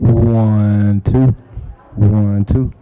One, two, 1, 2.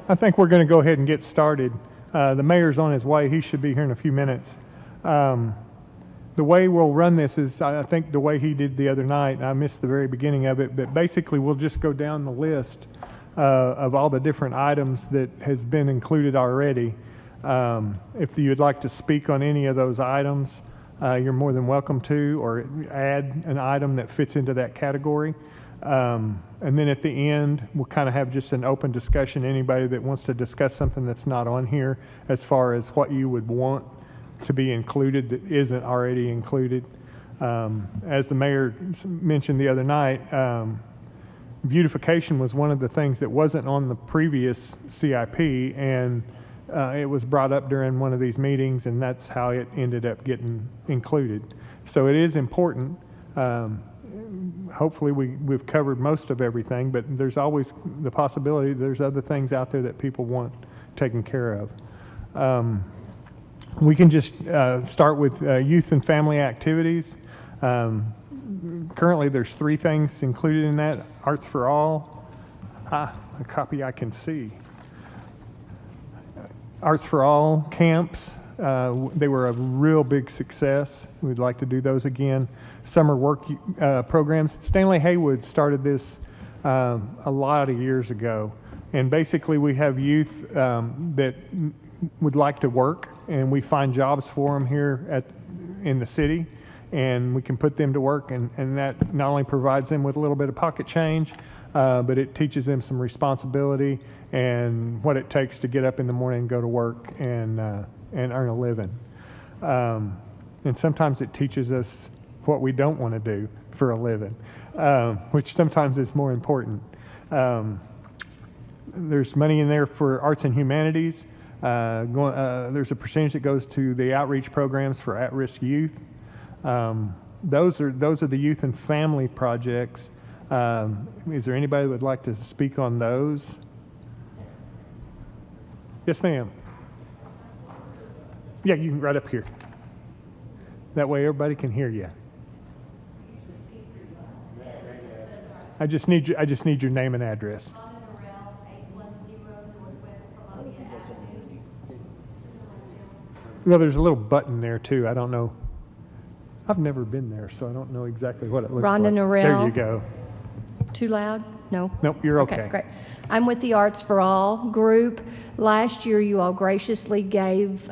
I think we're going to go ahead and get started. The mayor's on his way. He should be here in a few minutes. The way we'll run this is, I think, the way he did the other night. I missed the very beginning of it, but basically we'll just go down the list of all the different items that has been included already. If you'd like to speak on any of those items, you're more than welcome to, or add an item that fits into that category. And then at the end, we'll kind of have just an open discussion. Anybody that wants to discuss something that's not on here, as far as what you would want to be included that isn't already included. As the mayor mentioned the other night, beautification was one of the things that wasn't on the previous CIP, and it was brought up during one of these meetings, and that's how it ended up getting included. So it is important. Hopefully we've covered most of everything, but there's always the possibility there's other things out there that people want taken care of. We can just start with youth and family activities. Currently there's 3 things included in that. Arts for All, a copy I can see. Arts for All camps, they were a real big success. We'd like to do those again. Summer work programs. Stanley Haywood started this a lot of years ago. And basically we have youth that would like to work, and we find jobs for them here in the city, and we can put them to work, and that not only provides them with a little bit of pocket change, but it teaches them some responsibility and what it takes to get up in the morning and go to work and earn a living. And sometimes it teaches us what we don't want to do for a living, which sometimes is more important. There's money in there for arts and humanities. There's a percentage that goes to the outreach programs for at-risk youth. Those are the youth and family projects. Is there anybody that would like to speak on those? Yes, ma'am. Yeah, you can right up here. That way everybody can hear you. I just need your name and address. Well, there's a little button there too. I don't know. I've never been there, so I don't know exactly what it looks like. Rhonda Norell. There you go. Too loud? No? Nope, you're okay. Great. I'm with the Arts for All group. Last year, you all graciously gave,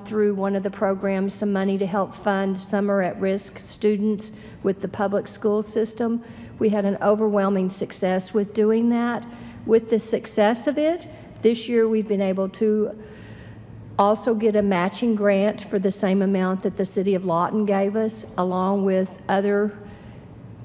through one of the programs, some money to help fund summer at-risk students with the public school system. We had an overwhelming success with doing that. With the success of it, this year we've been able to also get a matching grant for the same amount that the City of Lawton gave us, along with other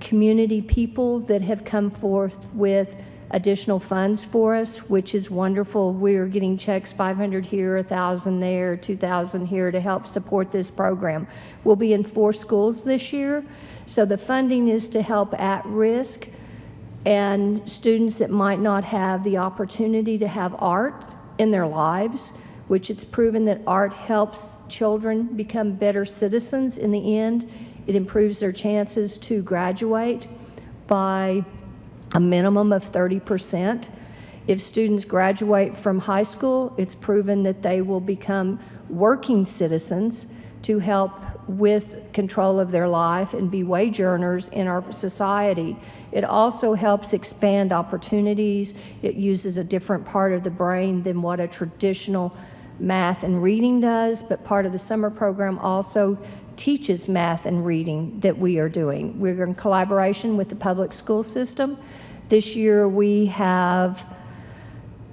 community people that have come forth with additional funds for us, which is wonderful. We're getting checks, 500 here, 1,000 there, 2,000 here to help support this program. We'll be in 4 schools this year, so the funding is to help at-risk and students that might not have the opportunity to have art in their lives, which it's proven that art helps children become better citizens in the end. It improves their chances to graduate by a minimum of 30%. If students graduate from high school, it's proven that they will become working citizens to help with control of their life and be wage earners in our society. It also helps expand opportunities. It uses a different part of the brain than what a traditional math and reading does, but part of the summer program also teaches math and reading that we are doing. We're in collaboration with the public school system. This year we have,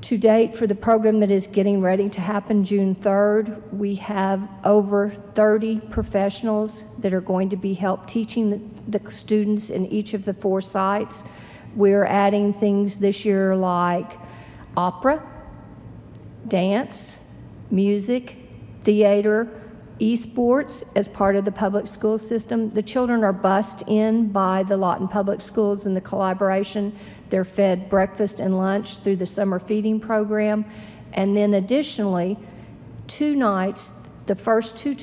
to date, for the program that is getting ready to happen June 3rd, we have over 30 professionals that are going to be help teaching the students in each of the 4 sites. We're adding things this year like opera, dance, music, theater, esports as part of the public school system. The children are bused in by the Lawton Public Schools in the collaboration. They're fed breakfast and lunch through the summer feeding program. And then additionally, 2 nights, the first two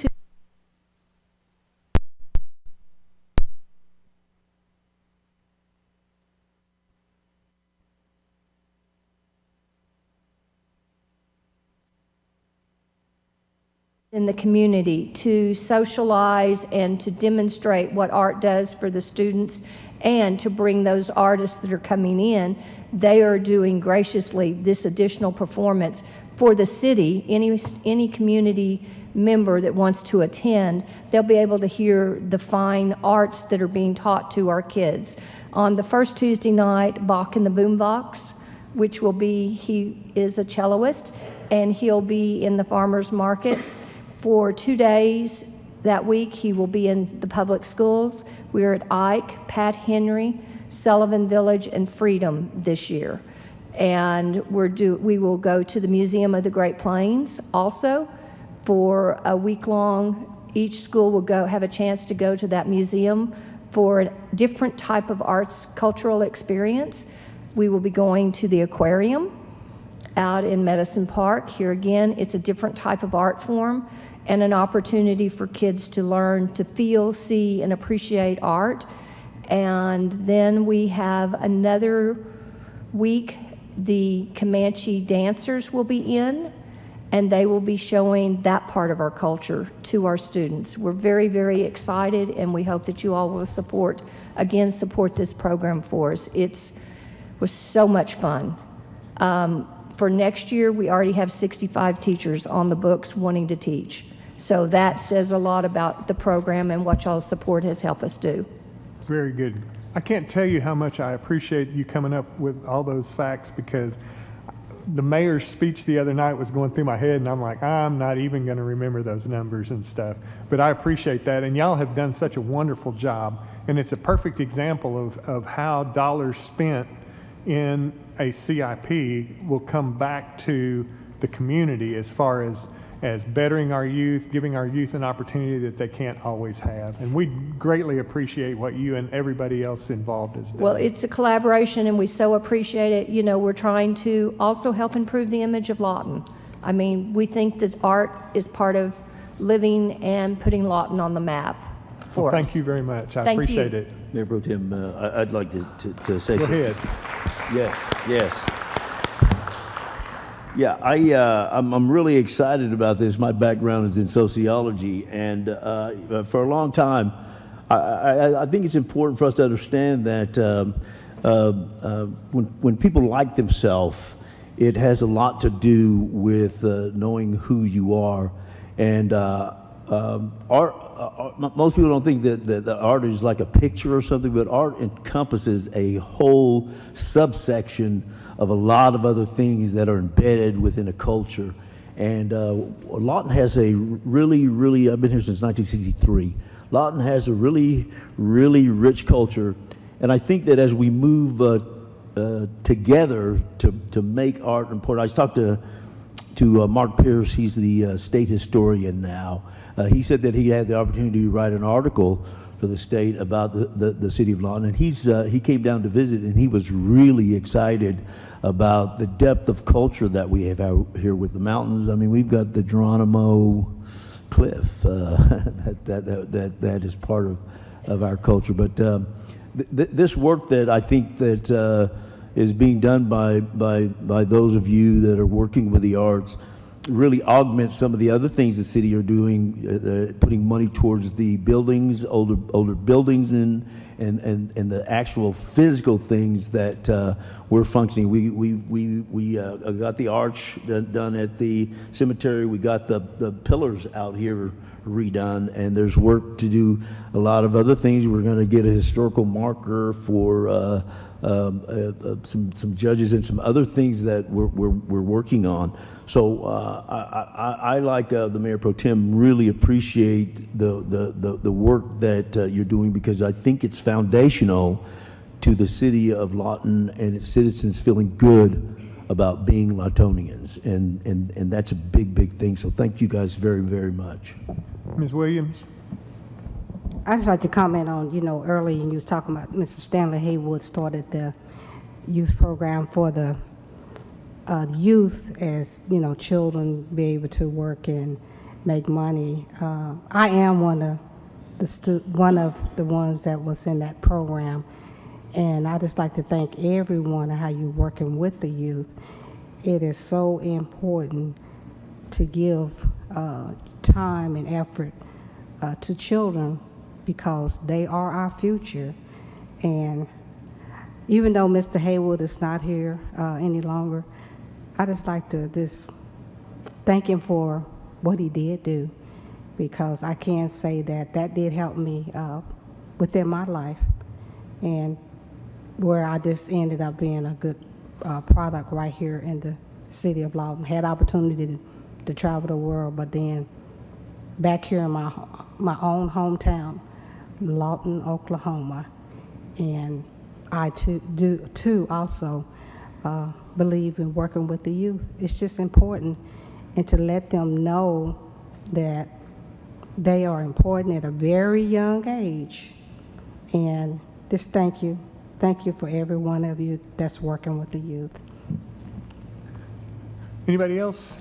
in the community to socialize and to demonstrate what art does for the students and to bring those artists that are coming in. They are doing graciously this additional performance for the city. Any community member that wants to attend, they'll be able to hear the fine arts that are being taught to our kids. On the first Tuesday night, Bach in the Boombox, which will be, he is a celloist, and he'll be in the farmer's market. For 2 days that week, he will be in the public schools. We're at Ike, Pat Henry, Sullivan Village, and Freedom this year. And we will go to the Museum of the Great Plains also for a week-long. Each school will have a chance to go to that museum for a different type of arts cultural experience. We will be going to the aquarium out in Medicine Park. Here again, it's a different type of art form and an opportunity for kids to learn to feel, see, and appreciate art. And then we have another week, the Comanche dancers will be in, and they will be showing that part of our culture to our students. We're very, very excited, and we hope that you all will support this program for us. It was so much fun. For next year, we already have 65 teachers on the books wanting to teach. So that says a lot about the program and what y'all's support has helped us do. Very good. I can't tell you how much I appreciate you coming up with all those facts, because the mayor's speech the other night was going through my head, and I'm like, I'm not even going to remember those numbers and stuff. But I appreciate that, and y'all have done such a wonderful job. And it's a perfect example of how dollars spent in a CIP will come back to the community as far as bettering our youth, giving our youth an opportunity that they can't always have. And we greatly appreciate what you and everybody else involved has done. Well, it's a collaboration, and we so appreciate it. You know, we're trying to also help improve the image of Lawton. I mean, we think that art is part of living and putting Lawton on the map for us. Thank you very much. I appreciate it. Mayor Pro Tem, I'd like to say Go something. ahead. Yes. Yeah, I'm really excited about this. My background is in sociology, and for a long time, I think it's important for us to understand that when people like themselves, it has a lot to do with knowing who you are. And most people don't think that art is like a picture or something, but art encompasses a whole subsection of a lot of other things that are embedded within a culture. And Lawton has a really, I've been here since 1963. Lawton has a really rich culture. And I think that as we move together to make art important, I was talking to Mark Pierce. He's the state historian now. He said that he had the opportunity to write an article for the state about the city of Lawton, and he came down to visit, and he was really excited about the depth of culture that we have out here with the mountains. I mean, we've got the Geronimo Cliff that is part of our culture. But this work that I think that is being done by those of you that are working with the arts really augments some of the other things the city are doing, putting money towards the buildings, older buildings, and the actual physical things that we're functioning. We got the arch done at the cemetery. We got the pillars out here redone, and there's work to do a lot of other things. We're going to get a historical marker for some judges and some other things that we're working on. So I like the Mayor Pro Tem, really appreciate the work that you're doing, because I think it's foundational to the city of Lawton and its citizens feeling good about being Lawtonians, and that's a big thing. So thank you guys very much. Ms. Williams? I'd just like to comment on, earlier you was talking about Mr. Stanley Haywood started the youth program for the youth, as, children be able to work and make money. I am one of the ones that was in that program, and I just like to thank everyone on how you're working with the youth. It is so important to give time and effort to children because they are our future. And even though Mr. Haywood is not here any longer, I just like to just thank him for what he did do, because I can say that that did help me within my life, and where I just ended up being a good product right here in the city of Lawton. Had opportunity to travel the world, but then back here in my own hometown, Lawton, Oklahoma, and I too also believe in working with the youth. It's just important, and to let them know that they are important at a very young age. And just thank you for every one of you that's working with the youth. Anybody else?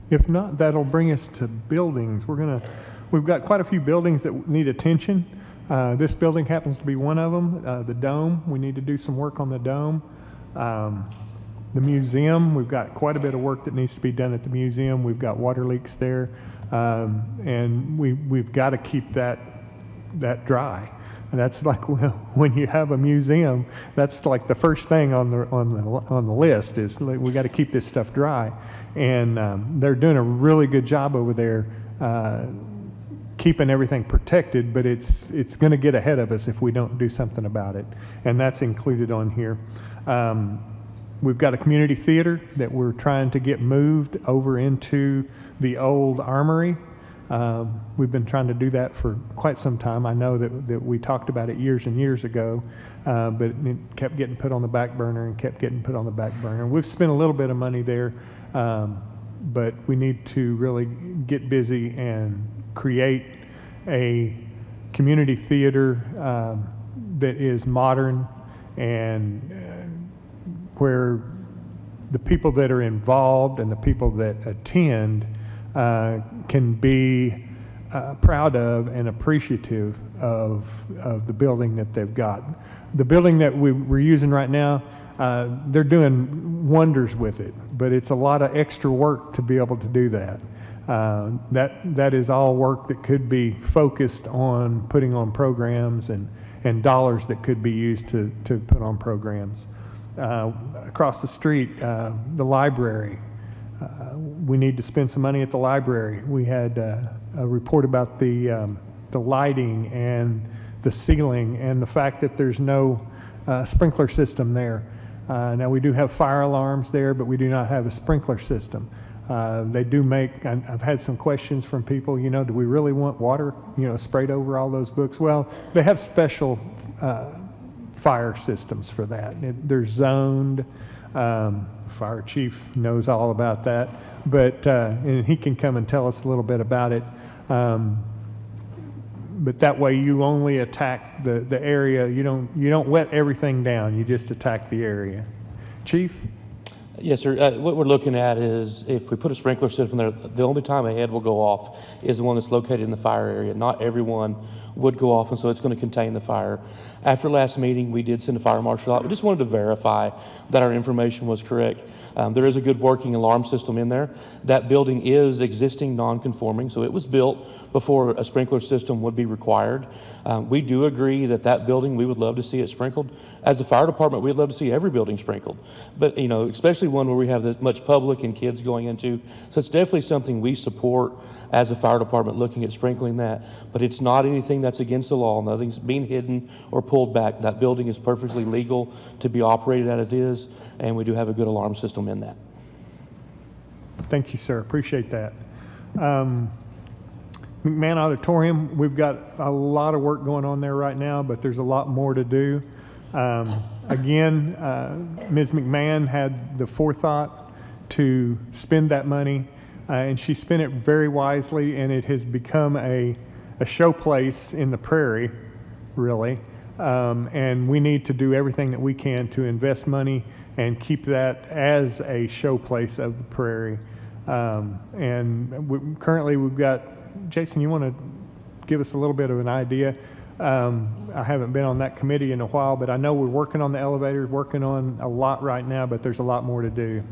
If not, that'll bring us to buildings. We've got quite a few buildings that need attention. This building happens to be one of them, the Dome. We need to do some work on the Dome. The museum, we've got quite a bit of work that needs to be done at the museum. We've got water leaks there, and we've got to keep that dry. And that's like, well, when you have a museum, that's like the first thing on the list is like, we got to keep this stuff dry. And they're doing a really good job over there keeping everything protected, but it's going to get ahead of us if we don't do something about it. And that's included on here. We've got a community theater that we're trying to get moved over into the old armory. We've been trying to do that for quite some time. I know that we talked about it years and years ago, but it kept getting put on the back burner and kept getting put on the back burner. We've spent a little bit of money there, but we need to really get busy and create a community theater that is modern and where the people that are involved and the people that attend can be proud of and appreciative of the building that they've got. The building that we're using right now, they're doing wonders with it, but it's a lot of extra work to be able to do that. That is all work that could be focused on putting on programs and dollars that could be used to put on programs. Across the street, the library. We need to spend some money at the library. We had a report about the lighting and the ceiling and the fact that there's no sprinkler system there. Now we do have fire alarms there, but we do not have a sprinkler system. They do make, I've had some questions from people, do we really want water, sprayed over all those books? Well, they have special fire systems for that. They're zoned. Fire chief knows all about that, but and he can come and tell us a little bit about it. But that way, you only attack the area. You don't wet everything down. You just attack the area. Chief? Yes, sir. What we're looking at is if we put a sprinkler system there, the only time a head will go off is the one that's located in the fire area. Not everyone would go off, and so it's going to contain the fire. After last meeting, we did send a fire marshal out. We just wanted to verify that our information was correct. There is a good working alarm system in there. That building is existing non-conforming, so it was built before a sprinkler system would be required. We do agree that building, we would love to see it sprinkled. As a fire department, we'd love to see every building sprinkled, but especially one where we have this much public and kids going into. So it's definitely something we support as a fire department, looking at sprinkling that, but it's not anything that's against the law. Nothing's being hidden or pulled back. That building is perfectly legal to be operated as it is, and we do have a good alarm system in that. Thank you, sir. Appreciate that. McMahon Auditorium, we've got a lot of work going on there right now, but there's a lot more to do. Again, Ms. McMahon had the forethought to spend that money, and she spent it very wisely, and it has become a showplace in the prairie, really. And we need to do everything that we can to invest money and keep that as a showplace of the prairie. Currently we've got, Jason, you want to give us a little bit of an idea? I haven't been on that committee in a while, but I know we're working on the elevators, working on a lot right now, but there's a lot more to do.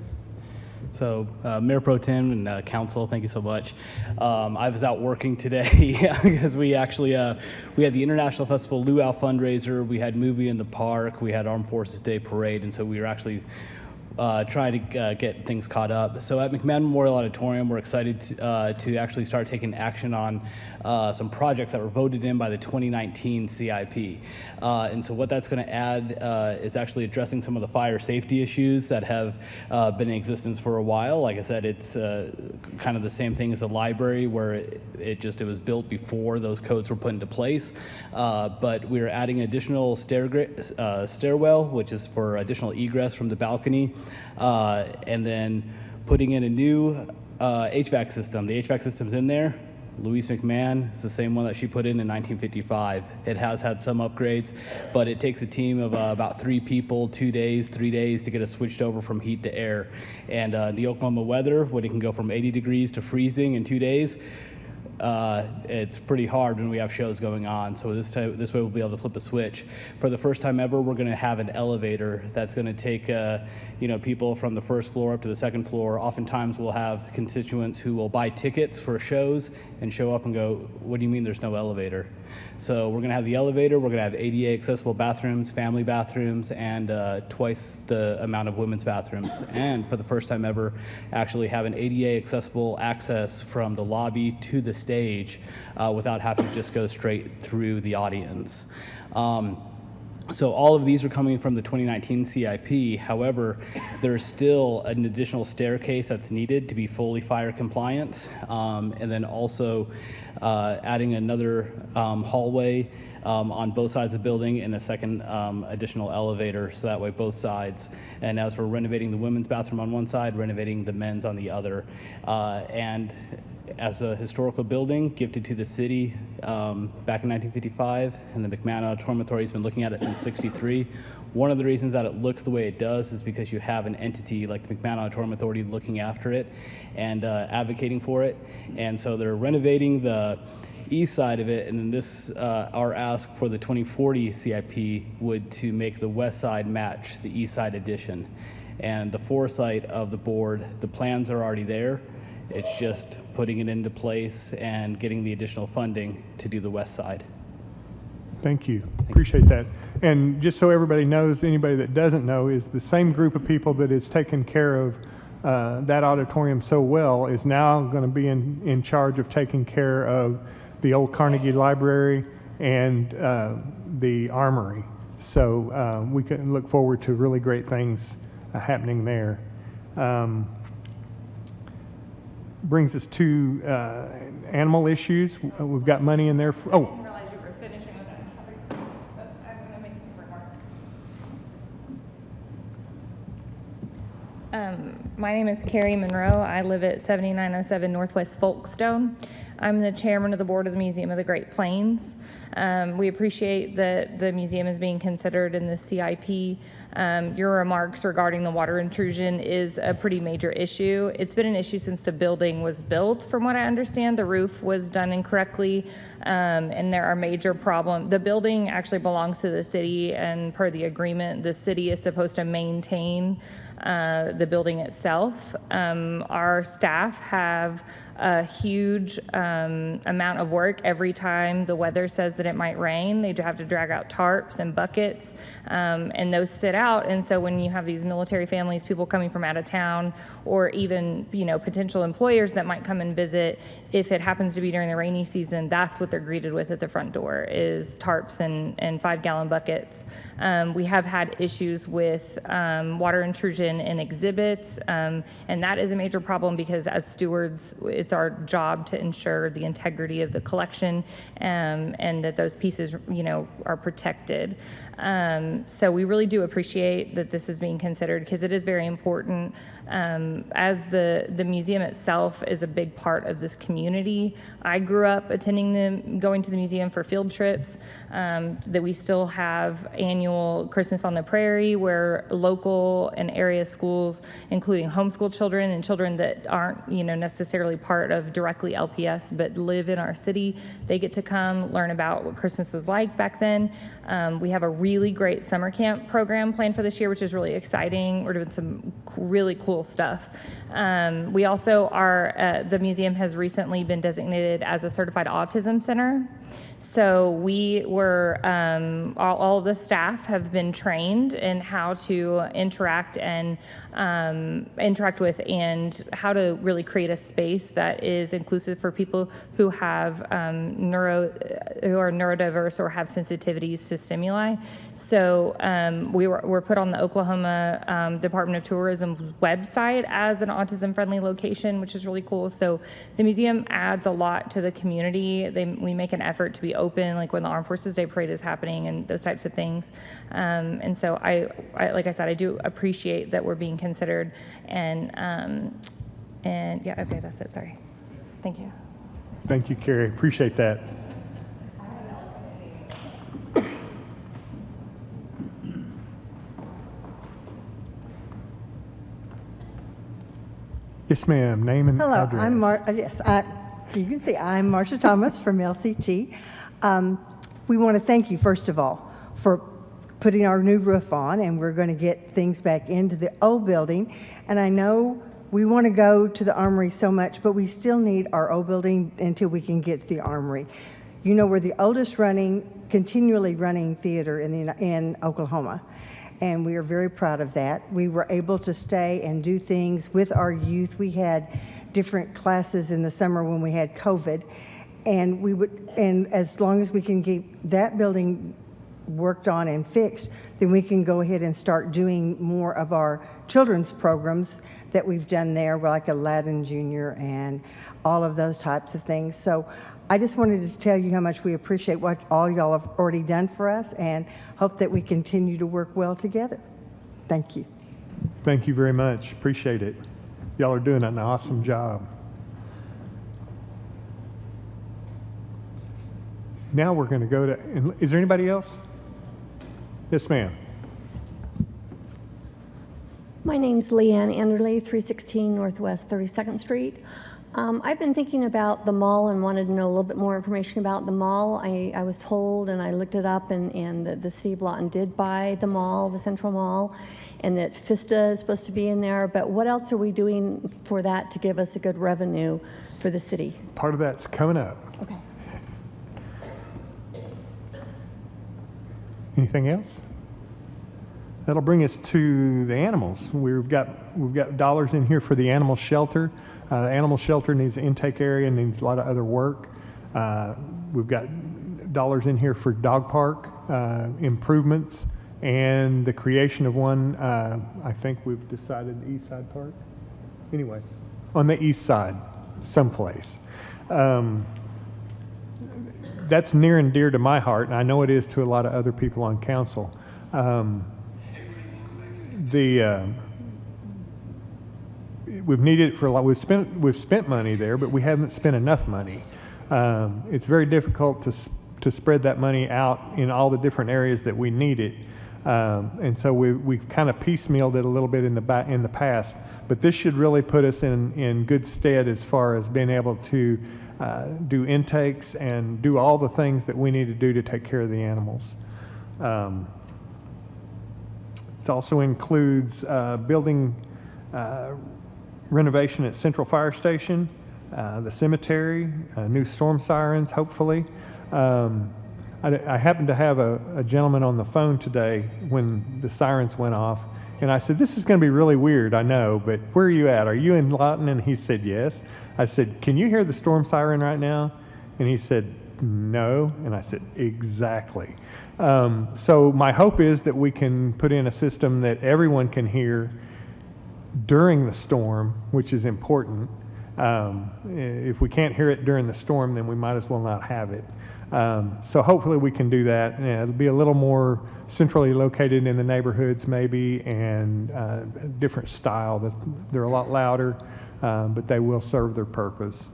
So, Mayor Pro Tem and Council, thank you so much. I was out working today because we actually we had the International Festival Luau fundraiser, we had movie in the park, we had Armed Forces Day parade, and so we were actually trying to get things caught up. So at McMahon Memorial Auditorium, we're excited to actually start taking action on some projects that were voted in by the 2019 CIP. And so what that's going to add is actually addressing some of the fire safety issues that have been in existence for a while. Like I said, it's kind of the same thing as the library, where it was built before those codes were put into place. But we're adding additional stairwell, which is for additional egress from the balcony. And then putting in a new HVAC system. The HVAC system's in there. Louise McMahon is the same one that she put in 1955. It has had some upgrades, but it takes a team of about 3 people, 2 days, 3 days to get it switched over from heat to air. And the Oklahoma weather, when it can go from 80 degrees to freezing in 2 days, it's pretty hard when we have shows going on. So this way we'll be able to flip a switch. For the first time ever, we're going to have an elevator that's going to take people from the first floor up to the second floor. Oftentimes we'll have constituents who will buy tickets for shows and show up and go, "What do you mean there's no elevator?" So we're going to have the elevator, we're going to have ADA accessible bathrooms, family bathrooms, and twice the amount of women's bathrooms. And for the first time ever, actually have an ADA accessible access from the lobby to the stage without having to just go straight through the audience. So all of these are coming from the 2019 CIP. However, there's still an additional staircase that's needed to be fully fire compliant. And then also adding another hallway on both sides of the building and a second additional elevator, so that way both sides. And as we're renovating the women's bathroom on one side, renovating the men's on the other. And as a historical building gifted to the city back in 1955, and the McMahon Auditorium Authority has been looking at it since '63. One of the reasons that it looks the way it does is because you have an entity like the McMahon Auditorium Authority looking after it and advocating for it. And so they're renovating the east side of it, and then this, our ask for the 2040 CIP would to make the west side match the east side addition. And the foresight of the board, the plans are already there. It's just putting it into place and getting the additional funding to do the west side. Thank you. Appreciate that. And just so everybody knows, anybody that doesn't know, is the same group of people that has taken care of that auditorium so well is now going to be in charge of taking care of the old Carnegie Library and the Armory. So we can look forward to really great things happening there. Brings us to animal issues. We've got money in there. I didn't realize you were finishing with that. I'm going to make some remarks. My name is Carrie Monroe. I live at 7907 Northwest Folkestone. I'm the chairman of the board of the Museum of the Great Plains. We appreciate that the museum is being considered in the CIP. Your remarks regarding the water intrusion is a pretty major issue. It's been an issue since the building was built. From what I understand, the roof was done incorrectly, and there are major problems. The building actually belongs to the city, and per the agreement, the city is supposed to maintain the building itself. Our staff have a huge amount of work every time the weather says that it might rain. They have to drag out tarps and buckets, and those sit out. And so when you have these military families, people coming from out of town, or even potential employers that might come and visit, if it happens to be during the rainy season, that's what they're greeted with at the front door is tarps and 5-gallon buckets. We have had issues with water intrusion in exhibits, and that is a major problem because as stewards, it's our job to ensure the integrity of the collection and that those pieces, are protected. So we really do appreciate that this is being considered because it is very important. As the museum itself is a big part of this community. I grew up going to the museum for field trips, that we still have annual Christmas on the Prairie where local and area area schools, including homeschool children and children that aren't, necessarily part of directly LPS, but live in our city. They get to come learn about what Christmas was like back then. We have a really great summer camp program planned for this year, which is really exciting. We're doing some really cool stuff. We also the museum has recently been designated as a certified autism center. So we were, all the staff have been trained in how to interact with and how to really create a space that is inclusive for people who have who are neurodiverse or have sensitivities to stimuli. So we're put on the Oklahoma Department of Tourism's website as an autism-friendly location, which is really cool. So the museum adds a lot to the community. We make an effort to be open, like when the Armed Forces Day Parade is happening and those types of things. And so I like I said, I do appreciate that we're being considered. And yeah, okay, that's it. Sorry. Thank you. Thank you, Carrie. Appreciate that. Yes, ma'am. Name and Hello, address. You can see I'm Marcia Thomas from LCT. We want to thank you, first of all, for putting our new roof on, and we're going to get things back into the old building. And I know we want to go to the Armory so much, but we still need our old building until we can get to the Armory. You know, we're the oldest continually running theater in Oklahoma, and we are very proud of that. We were able to stay and do things with our youth. We had different classes in the summer when we had COVID, and as long as we can keep that building worked on and fixed, then we can go ahead and start doing more of our children's programs that we've done there, like Aladdin Jr. and all of those types of things. So I just wanted to tell you how much we appreciate what all y'all have already done for us, and hope that we continue to work well together. Thank you. Thank you very much. Appreciate it. Y'all are doing an awesome job. Now we're going to go to, is there anybody else? Yes, ma'am. My name's Leanne Anderley, 316 Northwest 32nd Street. I've been thinking about the mall and wanted to know a little bit more information about the mall. I was told, and I looked it up, and the city of Lawton did buy the mall, the Central Mall, and that FISTA is supposed to be in there. But what else are we doing for that to give us a good revenue for the city? Part of that's coming up. Okay. Anything else? That'll bring us to the animals. We've got dollars in here for the animal shelter. The animal shelter needs an intake area and needs a lot of other work. We've got dollars in here for dog park improvements and the creation of one. I think we've decided the East Side Park. Anyway, on the east side, someplace. That's near and dear to my heart, and I know it is to a lot of other people on council. We've needed it for a lot. We've spent money there, but we haven't spent enough money. It's very difficult to spread that money out in all the different areas that we need it, and so we've kind of piecemealed it a little bit in the past. But this should really put us in good stead as far as being able to do intakes and do all the things that we need to do to take care of the animals. It also includes building renovation at Central Fire Station, the cemetery, new storm sirens, hopefully. I happened to have a gentleman on the phone today when the sirens went off, and I said, this is going to be really weird, I know, but where are you at? Are you in Lawton? And he said, yes. I said, can you hear the storm siren right now? And he said, no. And I said, exactly. So my hope is that we can put in a system that everyone can hear during the storm, which is important. If we can't hear it during the storm, then we might as well not have it. So hopefully we can do that. And it'll be a little more centrally located in the neighborhoods maybe, and different style. They're a lot louder, but they will serve their purpose.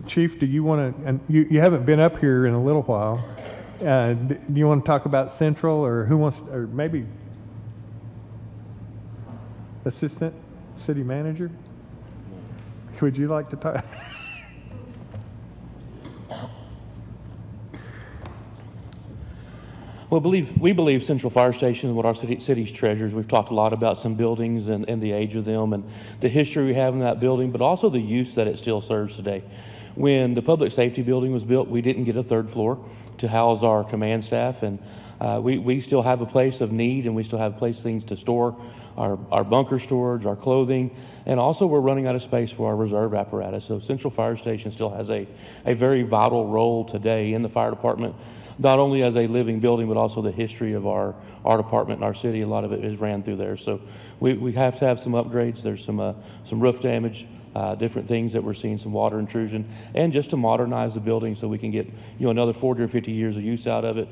Chief, do you want to, and you haven't been up here in a little while. Do you want to talk about Central, or who wants, or maybe? Assistant City Manager, would you like to talk? Well, we believe Central Fire Station is what our city's treasures. We've talked a lot about some buildings and the age of them and the history we have in that building, but also the use that it still serves today. When the public safety building was built, we didn't get a third floor to house our command staff, and we still have a place of need, and we still have things to store our bunker storage, our clothing, and also we're running out of space for our reserve apparatus. So Central Fire Station still has a very vital role today in the fire department, not only as a living building, but also the history of our department and our city. A lot of it is ran through there. So we have to have some upgrades. There's some roof damage, different things that we're seeing, some water intrusion, and just to modernize the building so we can get another 40 or 50 years of use out of it.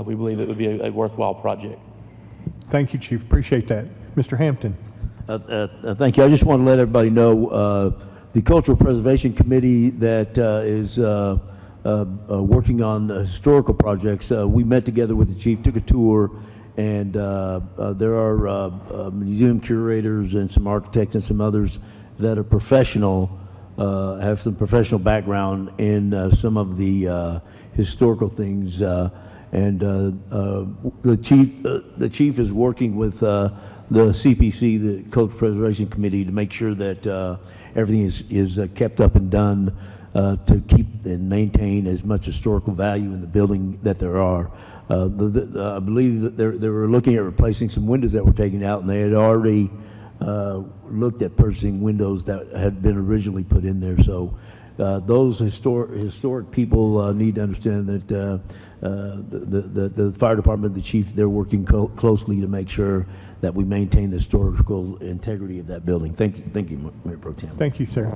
We believe it would be a worthwhile project. Thank you, Chief. Appreciate that. Mr. Hampton. Thank you. I just want to let everybody know the Cultural Preservation Committee that is working on historical projects. We met together with the chief, took a tour, and there are museum curators and some architects and some others that are professional, have some professional background in some of the historical things. And the chief is working with the CPC, the Cultural Preservation Committee, to make sure that everything is kept up and done to keep and maintain as much historical value in the building that there are. I believe that they were looking at replacing some windows that were taken out, and they had already looked at purchasing windows that had been originally put in there. So those historic people need to understand that the fire department, the chief, they're working closely to make sure that we maintain the historical integrity of that building. Thank you, Mayor Pro Tem. Thank you, sir.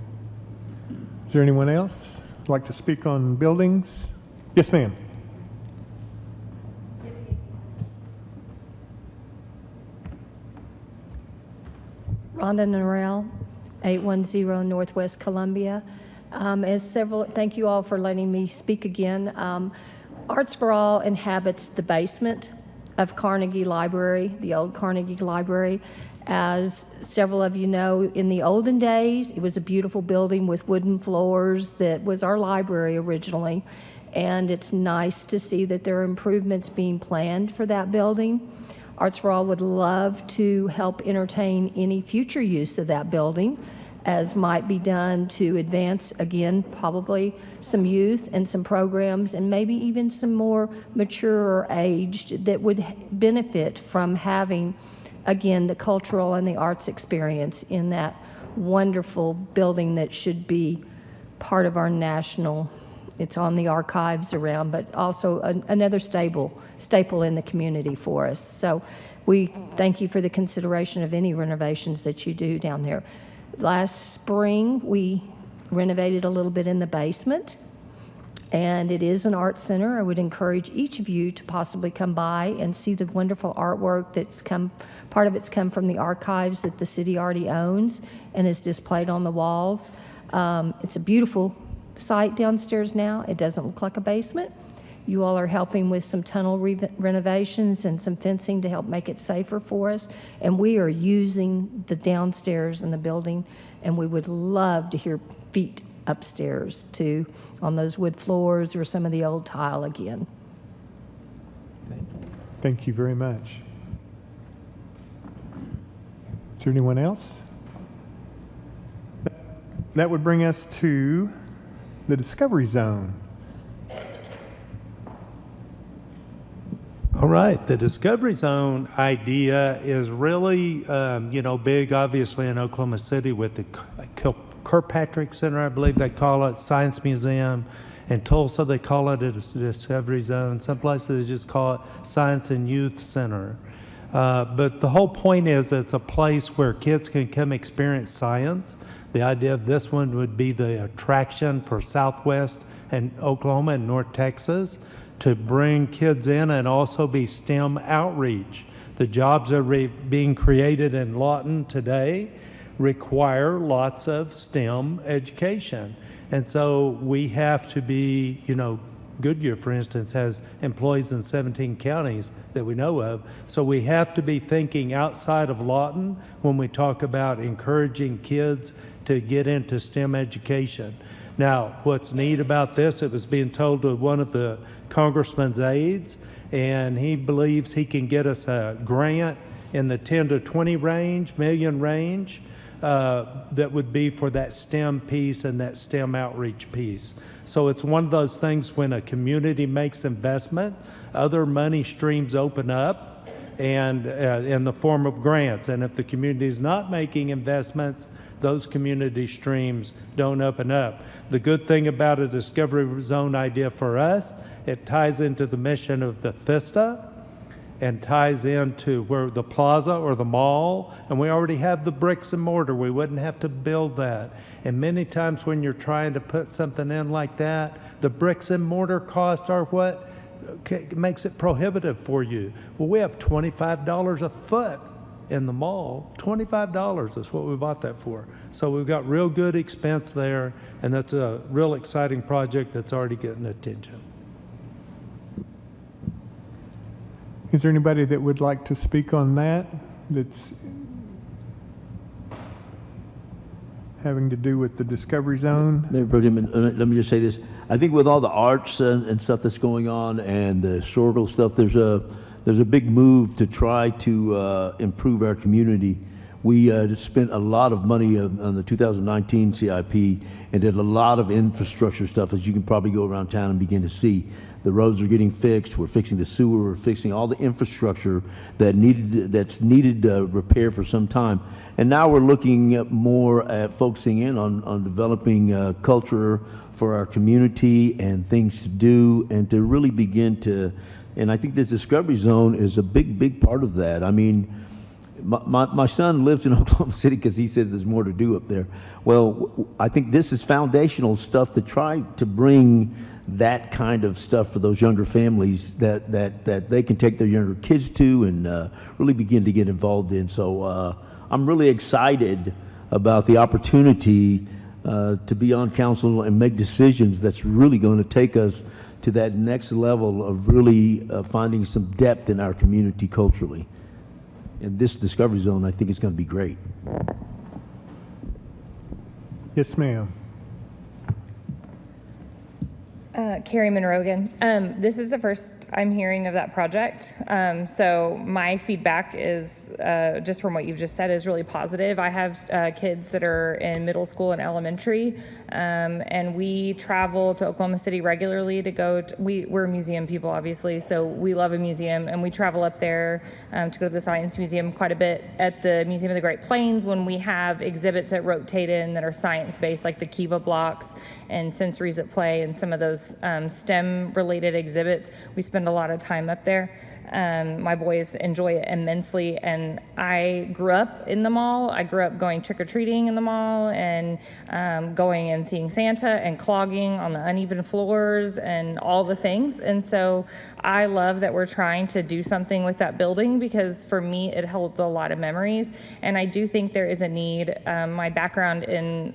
Is there anyone else who'd like to speak on buildings? Yes, ma'am. Rhonda Norrell, 810 Northwest Columbia. Thank you all for letting me speak again. Arts for All inhabits the basement of Carnegie Library, the old Carnegie Library. As several of you know, in the olden days, it was a beautiful building with wooden floors that was our library originally. And it's nice to see that there are improvements being planned for that building. Arts for All would love to help entertain any future use of that building, as might be done to advance, again, probably some youth and some programs, and maybe even some more mature or aged that would benefit from having, again, the cultural and the arts experience in that wonderful building that should be part of our national, it's on the archives around, but also another staple in the community for us. So we thank you for the consideration of any renovations that you do down there. Last spring, we renovated a little bit in the basement, and it is an art center. I would encourage each of you to possibly come by and see the wonderful artwork part of it's come from the archives that the city already owns and is displayed on the walls. It's a beautiful site downstairs now. It doesn't look like a basement. You all are helping with some tunnel renovations and some fencing to help make it safer for us. And we are using the downstairs in the building, and we would love to hear feet upstairs too on those wood floors or some of the old tile again. Thank you very much. Is there anyone else? That would bring us to the Discovery Zone. All right, the Discovery Zone idea is really, big, obviously, in Oklahoma City with the Kirkpatrick Center, I believe they call it, Science Museum. In Tulsa, they call it a Discovery Zone. Some places they just call it Science and Youth Center. But the whole point is it's a place where kids can come experience science. The idea of this one would be the attraction for Southwest and Oklahoma and North Texas, to bring kids in and also be STEM outreach. The jobs that are being created in Lawton today require lots of STEM education. And so we have to be, Goodyear, for instance, has employees in 17 counties that we know of. So we have to be thinking outside of Lawton when we talk about encouraging kids to get into STEM education. Now, what's neat about this, it was being told to one of the congressman's aides, and he believes he can get us a grant in the 10 to 20 million range that would be for that STEM piece and that STEM outreach piece. So it's one of those things when a community makes investment, other money streams open up and in the form of grants. And if the community is not making investments, those community streams don't open up. The good thing about a discovery zone idea for us, it ties into the mission of the FISTA and ties into where the plaza or the mall, and we already have the bricks and mortar. We wouldn't have to build that. And many times when you're trying to put something in like that, the bricks and mortar cost are what makes it prohibitive for you. Well, we have $25 a foot in the mall. $25 is what we bought that for. So we've got real good expense there, and that's a real exciting project that's already getting attention. Is there anybody that would like to speak on that, that's having to do with the Discovery Zone? Mayor Pro Tem, let me just say this. I think with all the arts and stuff that's going on and the historical stuff, there's a big move to try to improve our community. We spent a lot of money on the 2019 CIP and did a lot of infrastructure stuff, as you can probably go around town and begin to see. The roads are getting fixed. We're fixing the sewer. We're fixing all the infrastructure that's needed repair for some time. And now we're looking at more at focusing in on developing culture for our community and things to do and to really begin to, and I think this Discovery Zone is a big part of that. I mean, my son lives in Oklahoma City because he says there's more to do up there. Well, I think this is foundational stuff to try to bring that kind of stuff for those younger families that they can take their younger kids to and really begin to get involved in. So I'm really excited about the opportunity to be on council and make decisions that's really going to take us to that next level of really finding some depth in our community culturally. And this Discovery Zone, I think, is going to be great. Yes, ma'am. Carrie Monroe again. This is the first I'm hearing of that project. So my feedback is, just from what you've just said, is really positive. I have kids that are in middle school and elementary, and we travel to Oklahoma City regularly to go to, we're museum people, obviously, so we love a museum, and we travel up there to go to the Science Museum quite a bit. At the Museum of the Great Plains, when we have exhibits that rotate in that are science-based, like the Kiva blocks and Sensories at Play and some of those STEM-related exhibits, we spend a lot of time up there. My boys enjoy it immensely, and I grew up in the mall. I grew up going trick-or-treating in the mall and going and seeing Santa and clogging on the uneven floors and all the things. And so I love that we're trying to do something with that building, because for me it holds a lot of memories, and I do think there is a need. My background in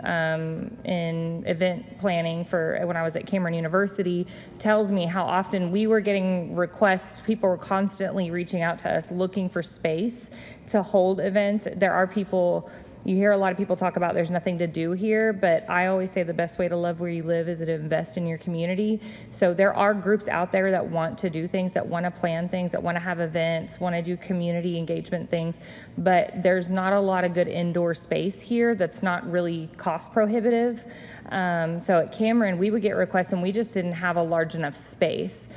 event planning for when I was at Cameron University tells me how often we were getting requests. People were constantly reaching out to us looking for space to hold events. There are people, you hear a lot of people talk about there's nothing to do here, but I always say the best way to love where you live is to invest in your community. So there are groups out there that want to do things, that want to plan things, that want to have events, want to do community engagement things, but there's not a lot of good indoor space here that's not really cost prohibitive. So at Cameron, we would get requests and we just didn't have a large enough space.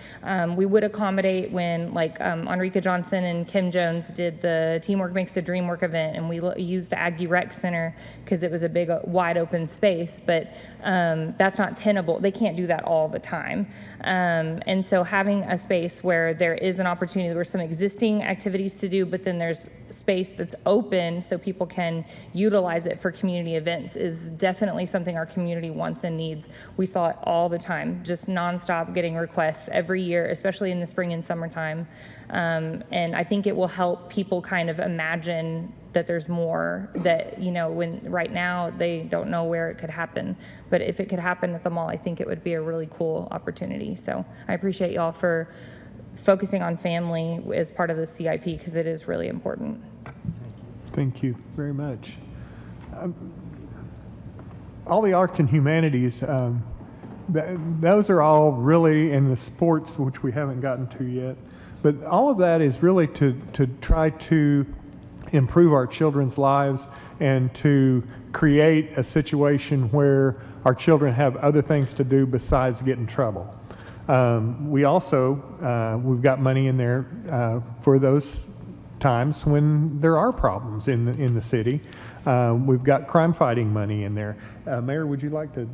We would accommodate when, like, Enrica Johnson and Kim Jones did the Teamwork Makes the Dream Work event, and we used the Aggie Rec Center because it was a big, wide open space, but that's not tenable. They can't do that all the time. And so having a space where there is an opportunity, where some existing activities to do, but then there's space that's open so people can utilize it for community events, is definitely something our community wants and needs. We saw it all the time, just nonstop getting requests every year, especially in the spring and summertime. And I think it will help people kind of imagine that there's more, that, you know, when right now they don't know where it could happen. But if it could happen at the mall, I think it would be a really cool opportunity. So I appreciate y'all for focusing on family as part of the CIP, because it is really important. Thank you very much. All the arts and humanities, those are all really in the sports, which we haven't gotten to yet. But all of that is really to try to improve our children's lives and to create a situation where our children have other things to do besides get in trouble. We also, we've got money in there for those times when there are problems in the city. We've got crime fighting money in there. Mayor, would you like to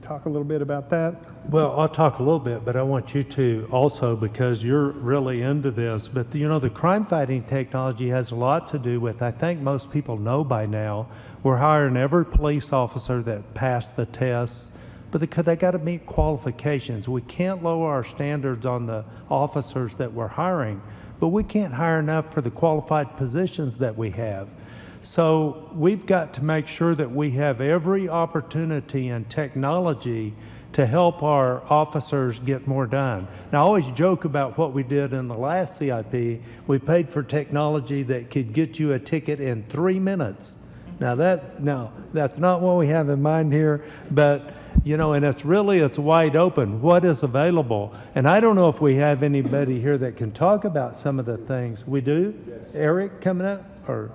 talk a little bit about that? Well, I'll talk a little bit, but I want you to also, because you're really into this. But you know, the crime fighting technology has a lot to do with, I think most people know by now, we're hiring every police officer that passed the tests, but they got to meet qualifications. We can't lower our standards on the officers that we're hiring, but we can't hire enough for the qualified positions that we have. So we've got to make sure that we have every opportunity and technology to help our officers get more done. Now, I always joke about what we did in the last CIP. We paid for technology that could get you a ticket in 3 minutes. Now that's not what we have in mind here, but you know, and it's wide open. What is available? And I don't know if we have anybody here that can talk about some of the things. We do? Yes. Eric coming up? Or?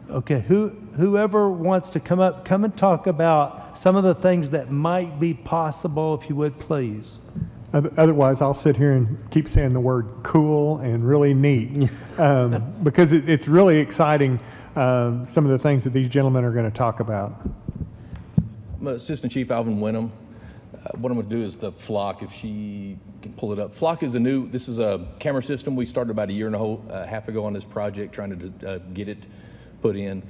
Okay, whoever wants to come up, come and talk about some of the things that might be possible, if you would, please. Otherwise, I'll sit here and keep saying the word cool and really neat, because it's really exciting, some of the things that these gentlemen are going to talk about. I'm Assistant Chief Alvin Wenham. What I'm going to do is the Flock, if she can pull it up. Flock is this is a camera system we started about a year and a half ago on this project, trying to get it put in.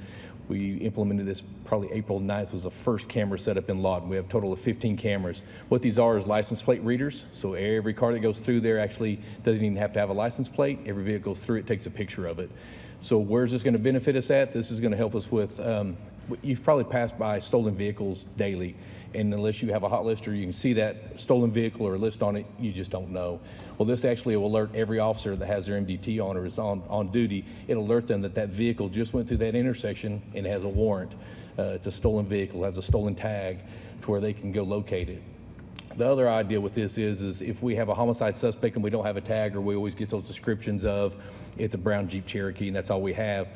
We implemented this probably April 9th was the first camera set up in Lawton. We have a total of 15 cameras. What these are is license plate readers. So every car that goes through there actually doesn't even have to have a license plate. Every vehicle goes through it, takes a picture of it. So where's this going to benefit us at? This is going to help us with, you've probably passed by stolen vehicles daily. And unless you have a hot list or you can see that stolen vehicle or a list on it, you just don't know. Well, this actually will alert every officer that has their MDT on or is on duty. It'll alert them that that vehicle just went through that intersection and has a warrant. It's a stolen vehicle, has a stolen tag, to where they can go locate it. The other idea with this is if we have a homicide suspect and we don't have a tag, or we always get those descriptions of it's a brown Jeep Cherokee and that's all we have,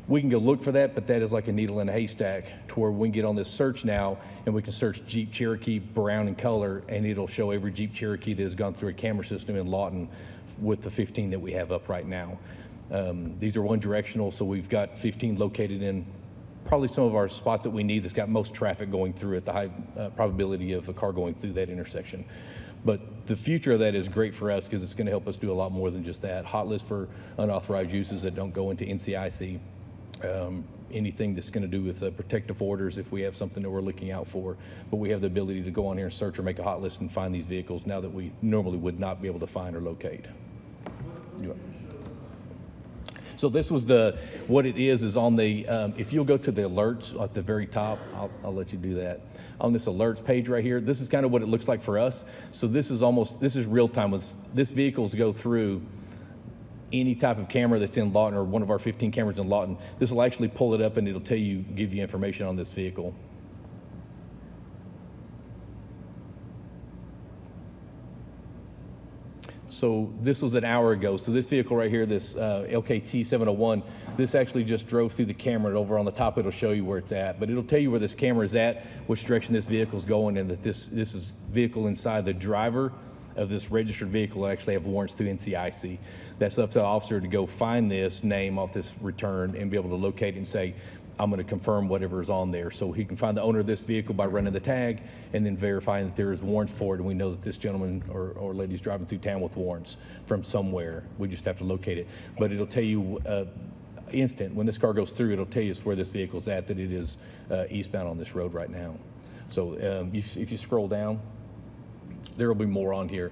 we can go look for that, but that is like a needle in a haystack, to where we can get on this search now and we can search Jeep Cherokee brown in color, and it'll show every Jeep Cherokee that has gone through a camera system in Lawton with the 15 that we have up right now. These are one directional, so we've got 15 located in probably some of our spots that we need that's got most traffic going through it, the high probability of a car going through that intersection. But the future of that is great for us because it's going to help us do a lot more than just that. Hot list for unauthorized uses that don't go into NCIC. Anything that's going to do with protective orders if we have something that we're looking out for. But we have the ability to go on here and search or make a hot list and find these vehicles now that we normally would not be able to find or locate. So this was what it is on the, if you'll go to the alerts at the very top, I'll let you do that. On this alerts page right here, this is kind of what it looks like for us. So this is real time. This vehicles go through any type of camera that's in Lawton, or one of our 15 cameras in Lawton. This will actually pull it up and it'll give you information on this vehicle. So this was an hour ago. So this vehicle right here, this LKT 701, this actually just drove through the camera, and over on the top it'll show you where it's at. But it'll tell you where this camera is at, which direction this vehicle is going, and that this is vehicle inside. The driver of this registered vehicle actually have warrants through NCIC. That's up to the officer to go find this name off this return and be able to locate it and say, I'm going to confirm whatever is on there. So he can find the owner of this vehicle by running the tag and then verifying that there is warrants for it, and we know that this gentleman or lady is driving through town with warrants from somewhere. We just have to locate it. But it'll tell you instant, when this car goes through, it'll tell you where this vehicle's at, that it is eastbound on this road right now. So if you scroll down, there will be more on here.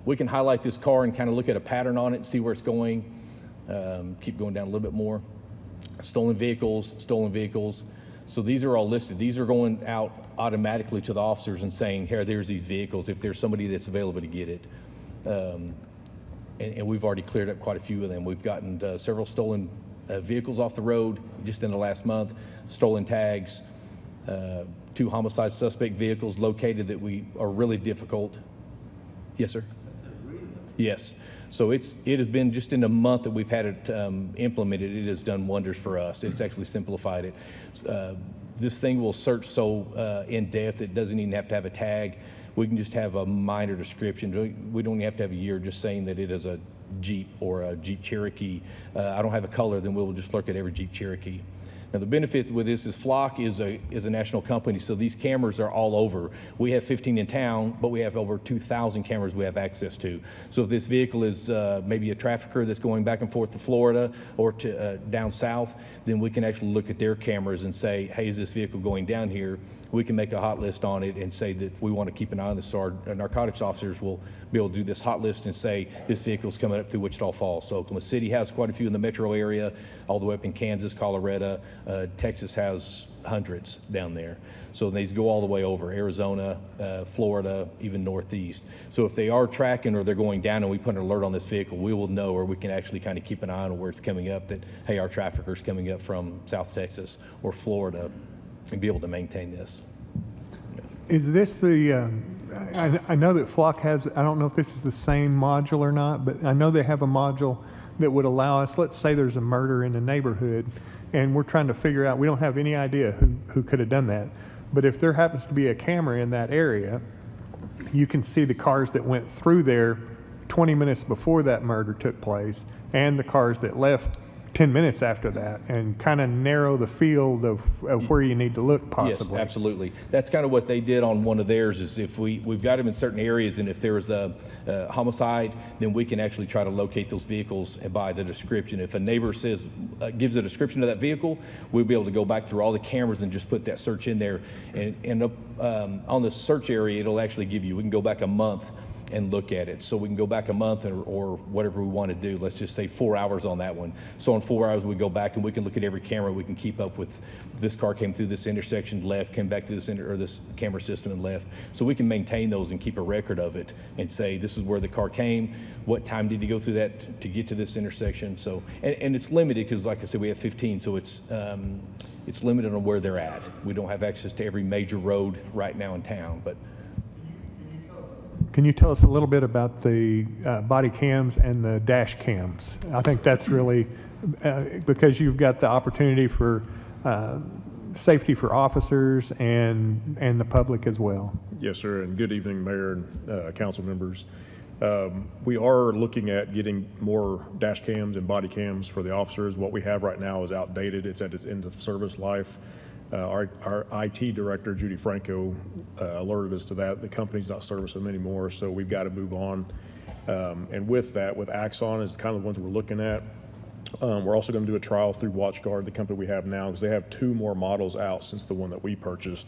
We can highlight this car and kind of look at a pattern on it and see where it's going. Keep going down a little bit more. Stolen vehicles, stolen vehicles. So these are all listed. These are going out automatically to the officers and saying, here, there's these vehicles, if there's somebody that's available to get it. And we've already cleared up quite a few of them. We've gotten several stolen vehicles off the road just in the last month, stolen tags, 2 homicide suspect vehicles located that we are really difficult. Yes, sir? Yes. So it has been just in a month that we've had it implemented, it has done wonders for us. It's actually simplified it. This thing will search so in depth, it doesn't even have to have a tag. We can just have a minor description. We don't even have to have a year just saying that it is a Jeep or a Jeep Cherokee. I don't have a color, then we'll just look at every Jeep Cherokee. Now the benefit with this is Flock is a national company, so these cameras are all over. We have 15 in town, but we have over 2,000 cameras we have access to. So if this vehicle is maybe a trafficker that's going back and forth to Florida or to down south, then we can actually look at their cameras and say, hey, is this vehicle going down here? We can make a hot list on it and say that we want to keep an eye on this. So our narcotics officers will be able to do this hot list and say this vehicle's coming up through Wichita Falls. So Oklahoma City has quite a few in the metro area, all the way up in Kansas, Colorado. Texas has hundreds down there. So these go all the way over Arizona, Florida, even Northeast. So if they are tracking or they're going down and we put an alert on this vehicle, we will know, or we can actually kind of keep an eye on where it's coming up, that, hey, our trafficker's coming up from South Texas or Florida, and be able to maintain this. Is this the, I know that Flock has, I don't know if this is the same module or not, but I know they have a module that would allow us, let's say there's a murder in the neighborhood, and we're trying to figure out, we don't have any idea who could have done that. But if there happens to be a camera in that area, you can see the cars that went through there 20 minutes before that murder took place and the cars that left 10 minutes after that, and kind of narrow the field of where you need to look possibly. Yes, absolutely. That's kind of what they did on one of theirs, is if we've got them in certain areas, and if there is a homicide, then we can actually try to locate those vehicles by the description. If a neighbor says, gives a description of that vehicle, we'll be able to go back through all the cameras and just put that search in there. And on the search area, it'll actually give you, we can go back a month and look at it. So we can go back a month or whatever we want to do. Let's just say 4 hours on that one. So in 4 hours, we go back and we can look at every camera. We can keep up with this car came through this intersection, left, came back to this this camera system and left. So we can maintain those and keep a record of it and say, this is where the car came, what time did he go through that to get to this intersection. So, and it's limited because, like I said, we have 15, so it's limited on where they're at. We don't have access to every major road right now in town, but can you tell us a little bit about the body cams and the dash cams? I think that's really, because you've got the opportunity for safety for officers and the public as well. Yes, sir, and good evening, Mayor and council members. We are looking at getting more dash cams and body cams for the officers. What we have right now is outdated. It's at its end of service life. Our IT director, Judy Franco, alerted us to that. The company's not servicing them anymore, so we've got to move on. And with that, with Axon is kind of the ones we're looking at. We're also going to do a trial through WatchGuard, the company we have now, because they have 2 more models out since the one that we purchased.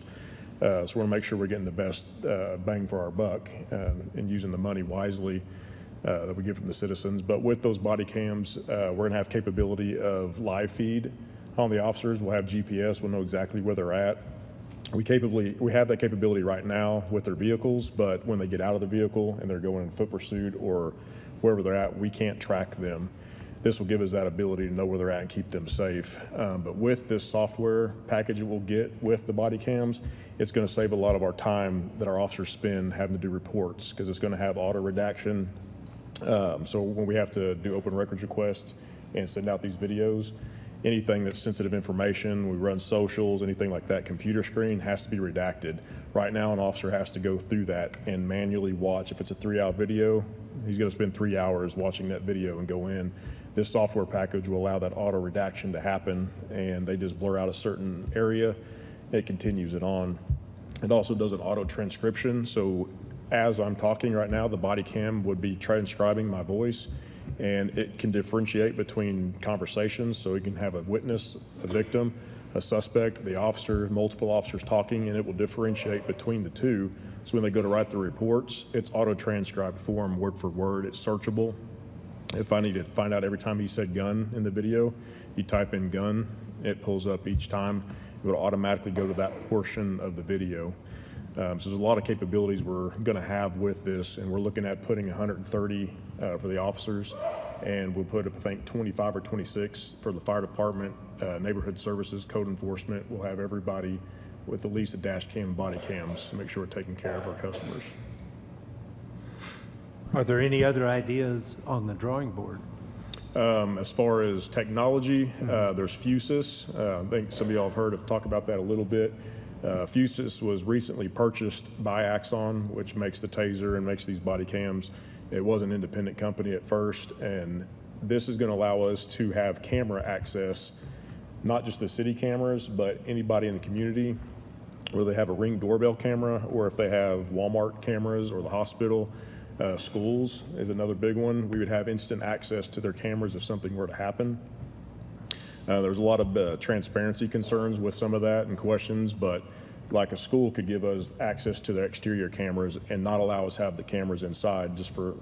So we want to make sure we're getting the best bang for our buck and using the money wisely that we get from the citizens. But with those body cams, we're going to have capability of live feed on the officers. We'll have GPS, we'll know exactly where they're at. We have that capability right now with their vehicles, but when they get out of the vehicle and they're going in foot pursuit or wherever they're at, we can't track them. This will give us that ability to know where they're at and keep them safe. But with this software package that we'll get with the body cams, it's going to save a lot of our time that our officers spend having to do reports, because it's going to have auto redaction. So when we have to do open records requests and send out these videos, anything that's sensitive information, we run socials, anything like that, computer screen has to be redacted. Right now, an officer has to go through that and manually watch. If it's a 3-hour video, he's going to spend 3 hours watching that video and go in. This software package will allow that auto redaction to happen, and they just blur out a certain area. It continues it on. It also does an auto transcription. So as I'm talking right now, the body cam would be transcribing my voice, and it can differentiate between conversations. So you can have a witness, a victim, a suspect, the officer, multiple officers talking, and it will differentiate between the two. So when they go to write the reports, it's auto-transcribed form, word for word. It's searchable. If I need to find out every time he said gun in the video, you type in gun, it pulls up each time. It will automatically go to that portion of the video. So there's a lot of capabilities we're going to have with this, and we're looking at putting 130 for the officers, and we'll put, I think, 25 or 26 for the fire department, neighborhood services, code enforcement. We'll have everybody with at least a dash cam and body cams to make sure we're taking care of our customers. Are there any other ideas on the drawing board? As far as technology, there's Fusus. I think some of y'all have heard of talk about that a little bit. Fusus was recently purchased by Axon, which makes the taser and makes these body cams. It was an independent company at first, and this is going to allow us to have camera access, not just the city cameras, but anybody in the community, where they have a Ring doorbell camera, or if they have Walmart cameras or the hospital. Schools is another big one. We would have instant access to their cameras if something were to happen. There's a lot of transparency concerns with some of that and questions, but like a school could give us access to their exterior cameras and not allow us to have the cameras inside just for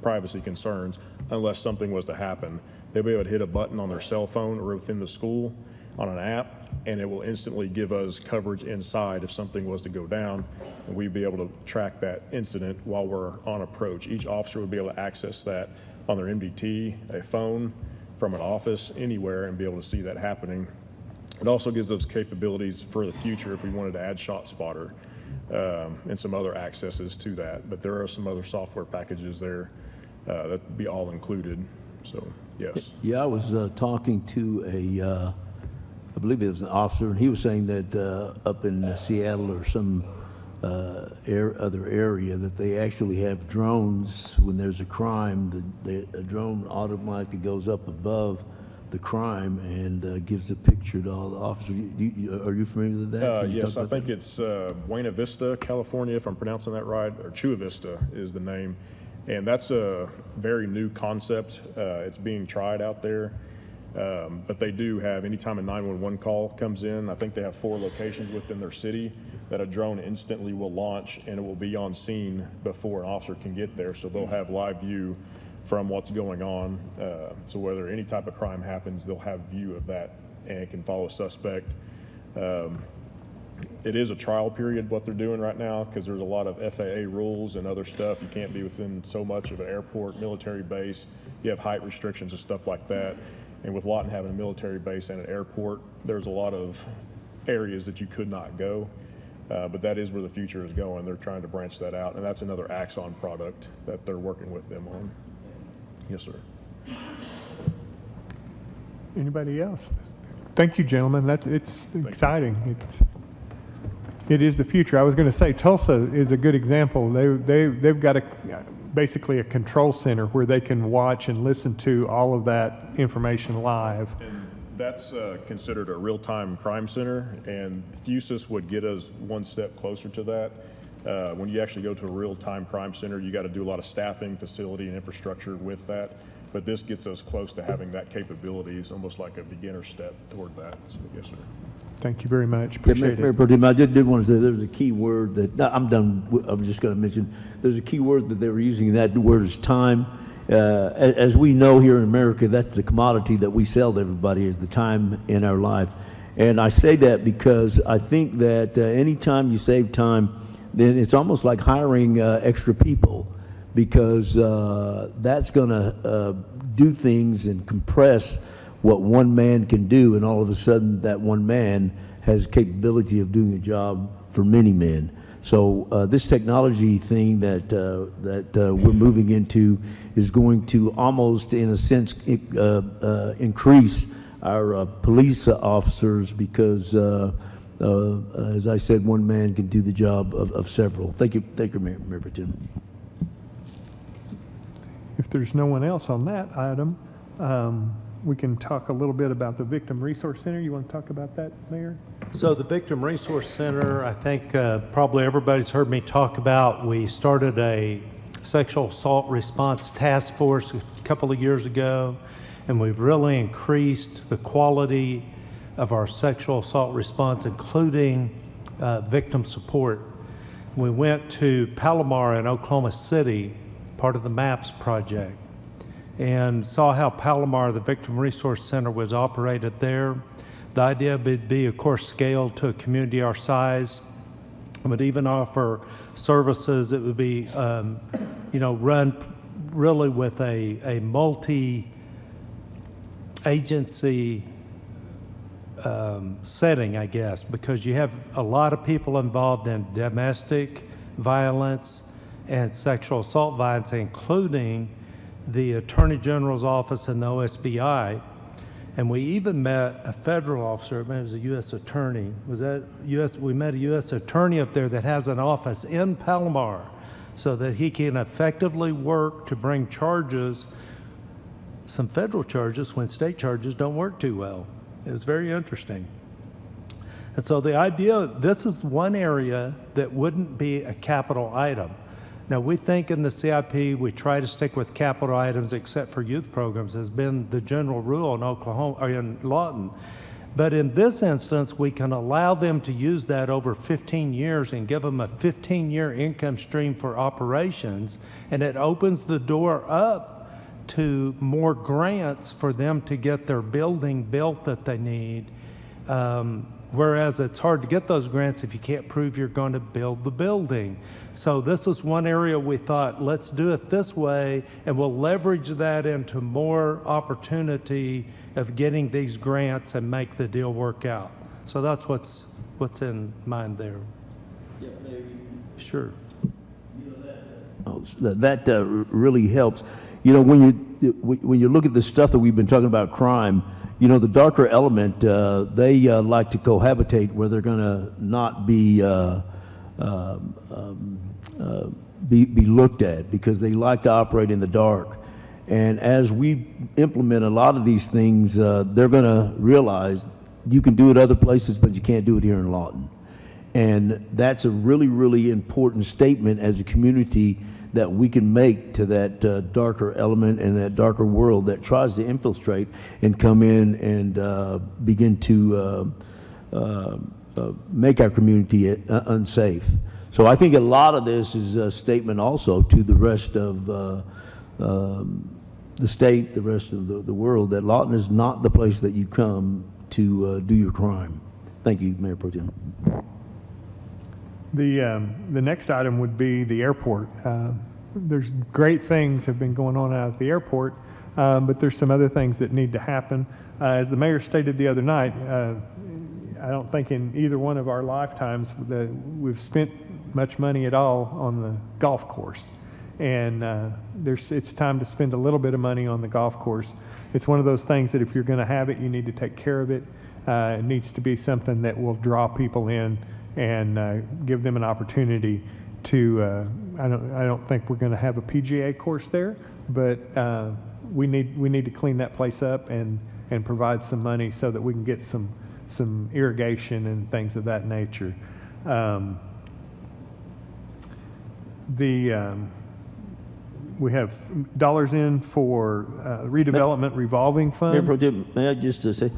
privacy concerns unless something was to happen. They'll be able to hit a button on their cell phone or within the school on an app, and it will instantly give us coverage inside if something was to go down, and we'd be able to track that incident while we're on approach. Each officer would be able to access that on their MDT, a phone, from an office, anywhere, and be able to see that happening. It also gives us capabilities for the future if we wanted to add shot spotter and some other accesses to that. But there are some other software packages there that would be all included. So, yes. Yeah, I was talking to I believe it was an officer, and he was saying that up in Seattle or some other area that they actually have drones. When there's a crime, the drone automatically goes up above the crime and gives a picture to all the officers. Are you familiar with that? Yes, I think it's Buena Vista, California, if I'm pronouncing that right, or Chula Vista is the name. And that's a very new concept. It's being tried out there. But they do have, anytime a 911 call comes in, I think they have 4 locations within their city that a drone instantly will launch, and it will be on scene before an officer can get there. So they'll have live view from what's going on. So whether any type of crime happens, they'll have view of that and can follow a suspect. It is a trial period what they're doing right now, because there's a lot of FAA rules and other stuff. You can't be within so much of an airport, military base. You have height restrictions and stuff like that. And with Lawton having a military base and an airport, there's a lot of areas that you could not go. But that is where the future is going. They're trying to branch that out, and that's another Axon product that they're working with them on. Yes, sir. Anybody else? Thank you, gentlemen. It's exciting. It is the future. I was going to say Tulsa is a good example. They've got basically a control center where they can watch and listen to all of that information live. And that's considered a real-time crime center, and Fusus would get us one step closer to that. When you actually go to a real-time crime center, you got to do a lot of staffing, facility, and infrastructure with that. But this gets us close to having that capability. It's almost like a beginner step toward that. So, yes, sir. Thank you very much. Appreciate Mayor it. Pro Tem, I did want to say there's a key word that, no, I'm done. I was just going to mention, there's a key word that they were using, and that word is time. As we know here in America, that's the commodity that we sell to everybody, is the time in our life. And I say that because I think that anytime you save time, then it's almost like hiring extra people, because that's going to do things and compress what one man can do, and all of a sudden that one man has capability of doing a job for many men. So this technology thing that we're moving into is going to almost, in a sense, increase our police officers, because, as I said, one man can do the job of several. Thank you, Mayor Pro Tem. If there's no one else on that item, we can talk a little bit about the Victim Resource Center. You want to talk about that, Mayor? So the Victim Resource Center, I think probably everybody's heard me talk about. We started a sexual assault response task force a couple of years ago, and we've really increased the quality of our sexual assault response, including victim support. We went to Palomar in Oklahoma City, part of the MAPS project, and saw how Palomar, the Victim Resource Center, was operated there. The idea would be, of course, scaled to a community our size, but even offer services. It would be, run really with a multi-agency setting, I guess, because you have a lot of people involved in domestic violence and sexual assault violence, including the Attorney General's office and the OSBI. And we even met a federal officer, it was a U.S. attorney. We met a U.S. attorney up there that has an office in Palomar so that he can effectively work to bring charges, some federal charges, when state charges don't work too well. It was very interesting. And so the idea, this is one area that wouldn't be a capital item. Now, we think in the CIP, we try to stick with capital items except for youth programs, has been the general rule in Oklahoma, or in Lawton. But in this instance, we can allow them to use that over 15 years and give them a 15-year income stream for operations, and it opens the door up to more grants for them to get their building built that they need. Whereas it's hard to get those grants if you can't prove you're going to build the building. So this is one area we thought, let's do it this way, and we'll leverage that into more opportunity of getting these grants and make the deal work out. So that's what's in mind there. Yeah, maybe. Sure. That really helps. You know, when you look at the stuff that we've been talking about, crime, you know, the darker element, they like to cohabitate where they're going to not be looked at, because they like to operate in the dark. And as we implement a lot of these things, they're going to realize you can do it other places, but you can't do it here in Lawton. And that's a really, really important statement as a community that we can make to that darker element and that darker world that tries to infiltrate and come in and begin to make our community unsafe. So I think a lot of this is a statement also to the rest of the state, the rest of the world, that Lawton is not the place that you come to do your crime. Thank you, Mayor Pro Tem. The next item would be the airport. There's great things have been going on out at the airport, but there's some other things that need to happen. As the mayor stated the other night, I don't think in either one of our lifetimes that we've spent much money at all on the golf course. And it's time to spend a little bit of money on the golf course. It's one of those things that if you're going to have it, you need to take care of it. It needs to be something that will draw people in and give them an opportunity to, I don't think we're going to have a PGA course there, but we need to clean that place up and provide some money so that we can get some irrigation and things of that nature. We have dollars in for redevelopment revolving fund. Mayor Pro Tem, may I just say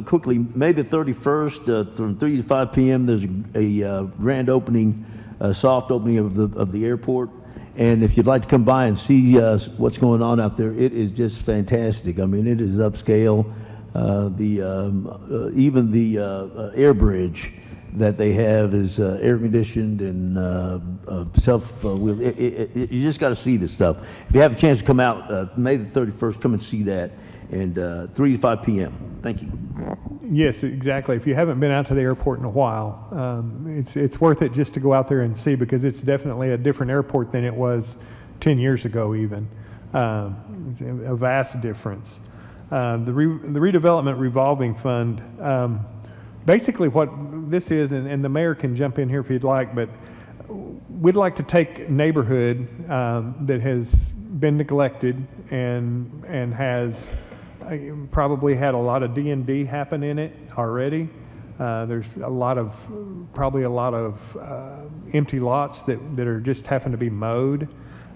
quickly, May the 31st from 3 to 5 p.m. there's a grand opening, soft opening of the airport. And if you'd like to come by and see what's going on out there, it is just fantastic. I mean, it is upscale. Even the air bridge that they have is air conditioned and you just got to see this stuff. If you have a chance to come out May the 31st, come and see that, and 3 to 5 p.m. Thank you. Yes, exactly. If you haven't been out to the airport in a while, it's worth it just to go out there and see, because it's definitely a different airport than it was 10 years ago even. It's a vast difference. The redevelopment revolving fund, basically what this is, and the mayor can jump in here if he'd like, but we'd like to take neighborhood that has been neglected and has probably had a lot of D&D happen in it already. There's probably a lot of empty lots that are just having to be mowed.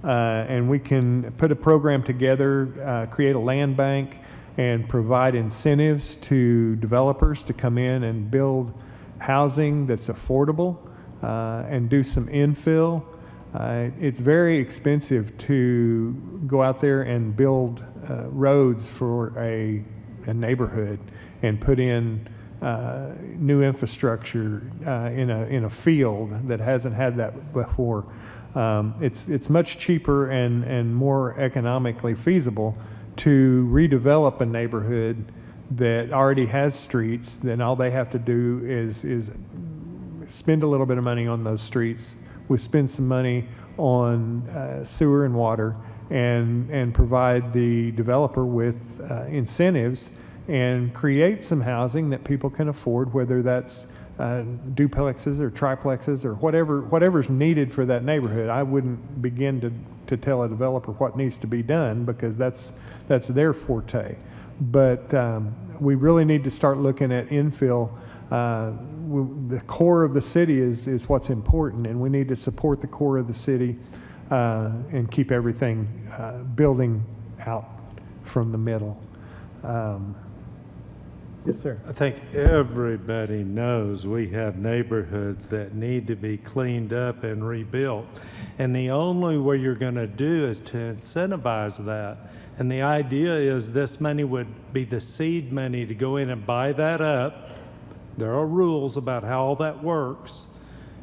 And we can put a program together, create a land bank, and provide incentives to developers to come in and build housing that's affordable and do some infill. It's very expensive to go out there and build roads for a neighborhood and put in new infrastructure in a field that hasn't had that before. It's much cheaper and more economically feasible to redevelop a neighborhood that already has streets. Then all they have to do is spend a little bit of money on those streets. We spend some money on sewer and water, and provide the developer with incentives and create some housing that people can afford, whether that's duplexes or triplexes or whatever's needed for that neighborhood. I wouldn't begin to tell a developer what needs to be done, because that's their forte. But we really need to start looking at infill. The core of the city is what's important, and we need to support the core of the city and keep everything building out from the middle. Yes, sir. I think everybody knows we have neighborhoods that need to be cleaned up and rebuilt. And the only way you're going to do is to incentivize that. And the idea is this money would be the seed money to go in and buy that up. There are rules about how all that works,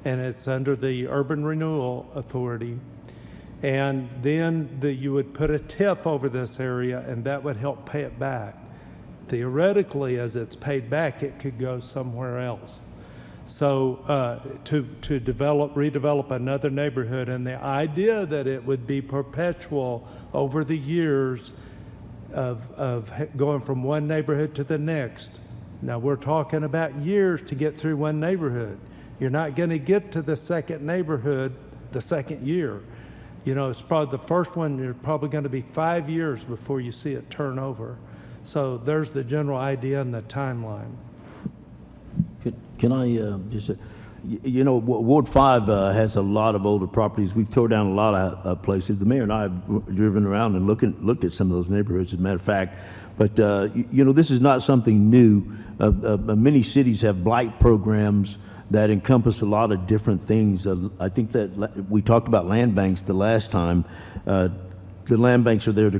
and it's under the Urban Renewal Authority. And then you would put a TIF over this area, and that would help pay it back. Theoretically, as it's paid back, it could go somewhere else. So to redevelop another neighborhood, and the idea that it would be perpetual over the years of going from one neighborhood to the next. Now we're talking about years to get through one neighborhood. You're not going to get to the second neighborhood the second year. You know, it's probably the first one, you're probably going to be 5 years before you see it turn over. So there's the general idea and the timeline. Can I just say, you know, Ward 5 has a lot of older properties. We've torn down a lot of places. The mayor and I have driven around and looked at some of those neighborhoods, as a matter of fact. But, you know, this is not something new. Many cities have blight programs that encompass a lot of different things. I think that we talked about land banks the last time. The land banks are there to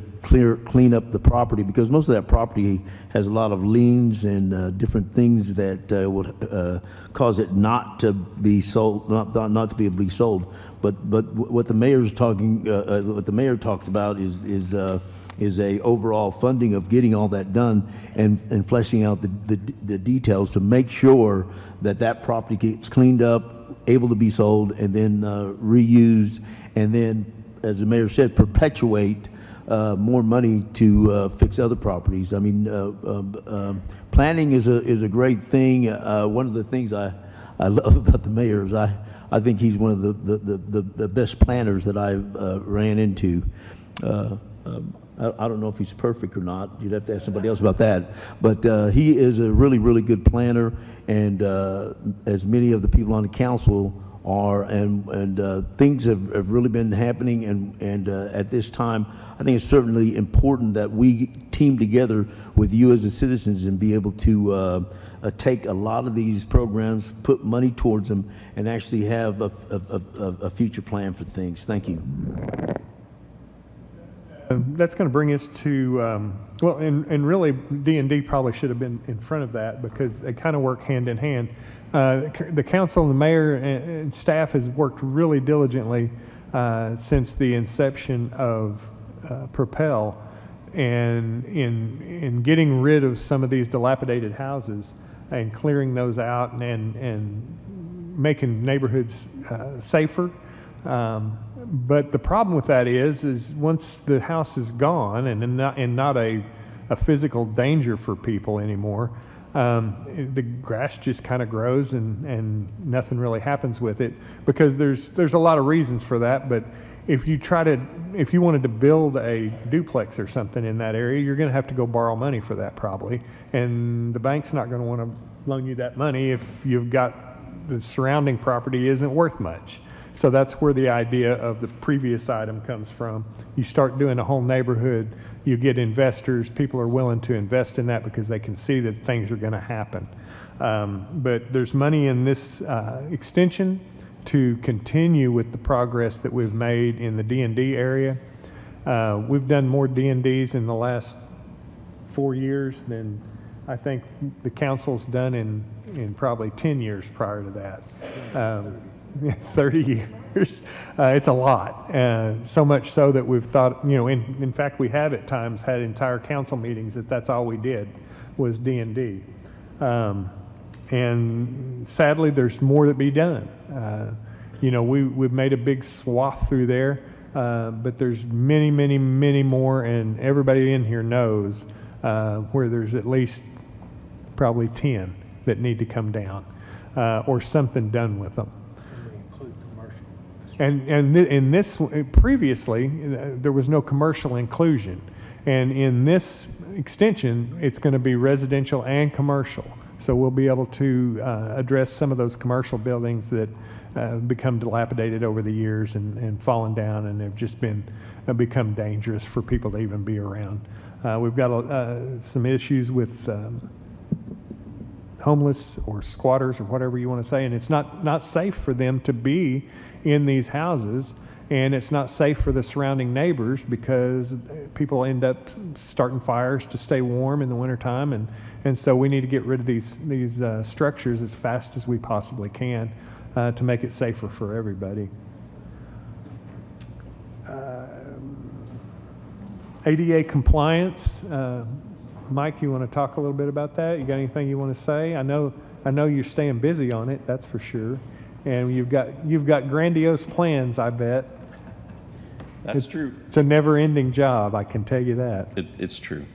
clean up the property, because most of that property has a lot of liens and different things that would cause it not to be sold, not to be able to be sold. But what the mayor's talking, what the mayor talked about is a overall funding of getting all that done and fleshing out the details to make sure that that property gets cleaned up, able to be sold, and then reused, and then, as the mayor said, perpetuate more money to fix other properties. I mean, planning is a great thing. One of the things I love about the mayor is I think he's one of the best planners that I've ran into. I don't know if he's perfect or not. You'd have to ask somebody else about that. But he is a really, really good planner, and as many of the people on the council are, and things have really been happening, and at this time, I think it's certainly important that we team together with you as the citizens and be able to take a lot of these programs, put money towards them, and actually have a future plan for things. Thank you. That's going to bring us to, well, and really D&D probably should have been in front of that, because they kind of work hand in hand. The council and the mayor and staff has worked really diligently since the inception of PROPEL, and in getting rid of some of these dilapidated houses and clearing those out and making neighborhoods safer. But the problem with that is once the house is gone and not a physical danger for people anymore, the grass just kind of grows and nothing really happens with it, because there's a lot of reasons for that. But if you wanted to build a duplex or something in that area, you're going to have to go borrow money for that probably, and the bank's not going to want to loan you that money if you've got the surrounding property isn't worth much. So that's where the idea of the previous item comes from. You start doing a whole neighborhood, you get investors, people are willing to invest in that because they can see that things are going to happen. But there's money in this extension to continue with the progress that we've made in the D&D area. We've done more D&Ds in the last 4 years than I think the council's done in probably 10 years prior to that. 30 years. It's a lot. So much so that we've thought, in fact, we have at times had entire council meetings that's all we did was D&D. And sadly, there's more to be done. We've made a big swath through there, but there's many, many, many more, and everybody in here knows where there's at least probably 10 that need to come down or something done with them. And in this, previously, there was no commercial inclusion. And in this extension, it's going to be residential and commercial. So we'll be able to address some of those commercial buildings that become dilapidated over the years and fallen down and have just become dangerous for people to even be around. We've got some issues with homeless or squatters or whatever you want to say, and it's not safe for them to be in these houses, and it's not safe for the surrounding neighbors because people end up starting fires to stay warm in the wintertime, and so we need to get rid of these structures as fast as we possibly can to make it safer for everybody. ADA compliance. Mike, you want to talk a little bit about that? You got anything you want to say? I know you're staying busy on it, that's for sure. And you've got grandiose plans, I bet. That's true. It's a never-ending job, I can tell you that. It's true.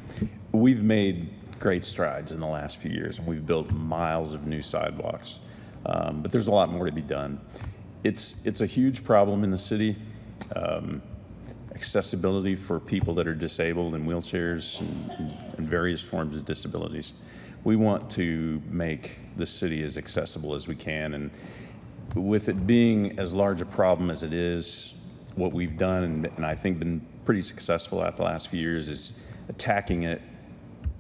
We've made great strides in the last few years, and we've built miles of new sidewalks. But there's a lot more to be done. It's a huge problem in the city. Accessibility for people that are disabled in wheelchairs and various forms of disabilities. We want to make the city as accessible as we can, and with it being as large a problem as it is, what we've done and I think been pretty successful at the last few years is attacking it,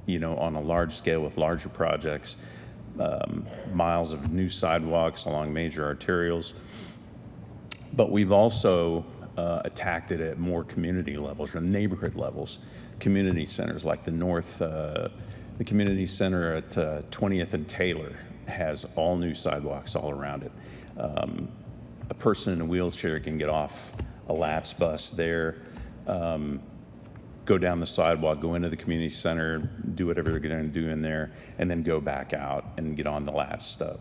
on a large scale with larger projects, miles of new sidewalks along major arterials. But we've also attacked it at more community levels or neighborhood levels. Community centers like the community center at 20th and Taylor has all new sidewalks all around it. A person in a wheelchair can get off a LATS bus there, go down the sidewalk, go into the community center, do whatever they're going to do in there, and then go back out and get on the LATS stuff,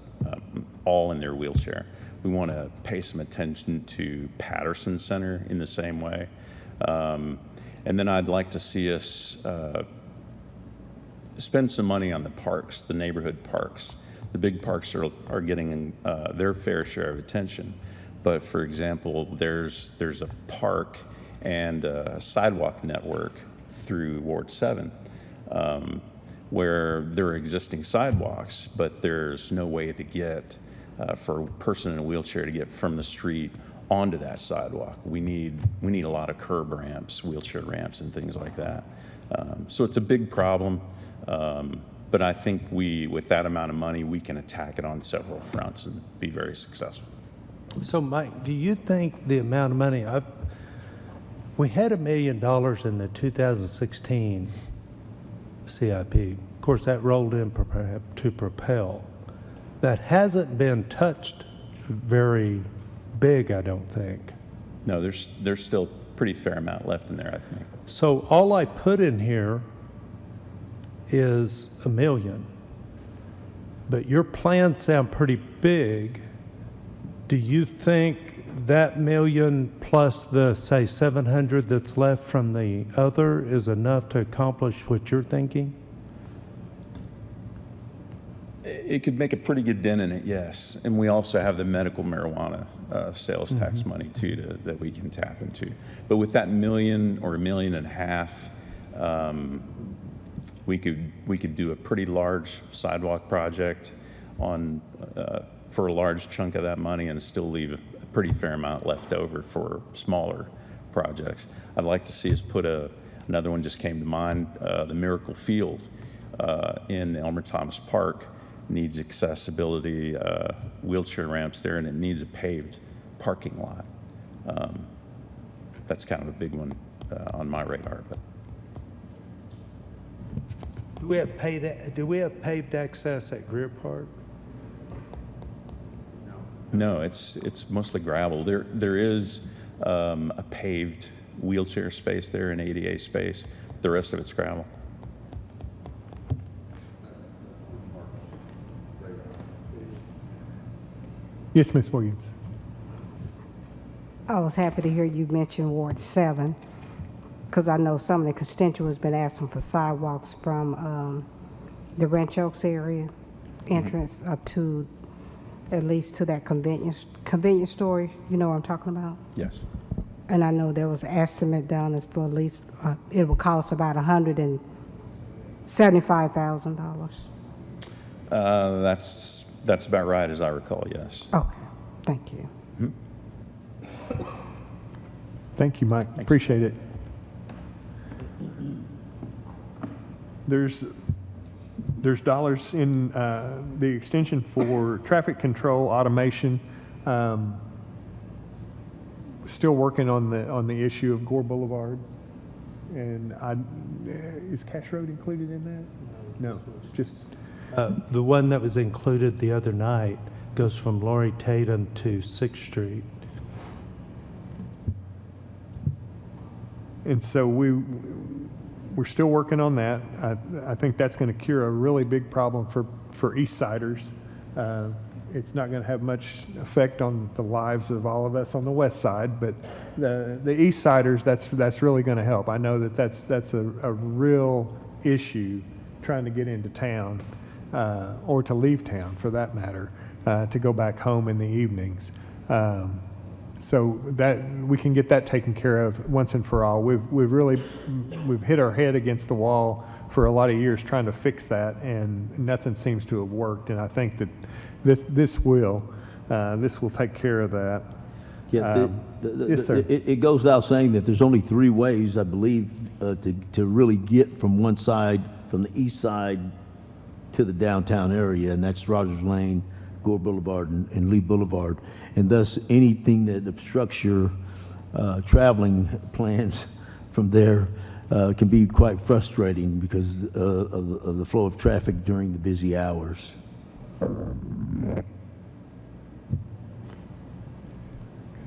all in their wheelchair. We want to pay some attention to Patterson Center in the same way. And then I'd like to see us spend some money on the parks, the neighborhood parks. The big parks are getting their fair share of attention. But for example, there's a park and a sidewalk network through Ward 7 where there are existing sidewalks, but there's no way to get for a person in a wheelchair to get from the street onto that sidewalk. We need a lot of curb ramps, wheelchair ramps, and things like that. So it's a big problem, but I think with that amount of money, we can attack it on several fronts and be very successful. So Mike, do you think the amount of money, we had $1 million in the 2016 CIP. Of course, that rolled in to PROPEL. That hasn't been touched very big, I don't think. No, there's still pretty fair amount left in there, I think. So all I put in here is $1 million. But your plans sound pretty big. Do you think that $1 million plus the, say, 700 that's left from the other is enough to accomplish what you're thinking? It could make a pretty good dent in it, yes. And we also have the medical marijuana sales tax money too that we can tap into. But with that $1 million or $1.5 million, we could do a pretty large sidewalk project on for a large chunk of that money and still leave a pretty fair amount left over for smaller projects. I'd like to see us put another one just came to mind, the Miracle Field in Elmer Thomas Park needs accessibility, wheelchair ramps there, and it needs a paved parking lot. That's kind of a big one on my radar. But Do we have paved access at Greer Park? no, it's mostly gravel. There is a paved wheelchair space there, an ADA space. The rest of it's gravel. Yes, Ms. Williams. I was happy to hear you mention Ward 7, because I know some of the constituents been asking for sidewalks from the Ranch Oaks area entrance up to at least to that convenience store. You know what I'm talking about? Yes. And I know there was an estimate down as for at least it would cost about $175,000. That's about right, as I recall. Yes. Okay, thank you. Thank you, Mike. Appreciate it. There's dollars in the extension for traffic control automation. Still working on the issue of Gore Boulevard, and is Cash Road included in that? No, just The one that was included the other night goes from Laurie Tatum to 6th Street. And so we're still working on that. I think that's going to cure a really big problem for East Siders. It's not going to have much effect on the lives of all of us on the West Side, but the East Siders, that's really going to help. I know that's a real issue trying to get into town or to leave town for that matter, to go back home in the evenings. So that we can get that taken care of once and for all. We've hit our head against the wall for a lot of years trying to fix that, and nothing seems to have worked. And I think that this will take care of that. Yeah, yes, sir. It goes without saying that there's only 3 ways, I believe, to really get from one side, from the east side to the downtown area, and that's Rogers Lane, Gore Boulevard, and Lee Boulevard. And thus, anything that obstructs your traveling plans from there can be quite frustrating because of the flow of traffic during the busy hours.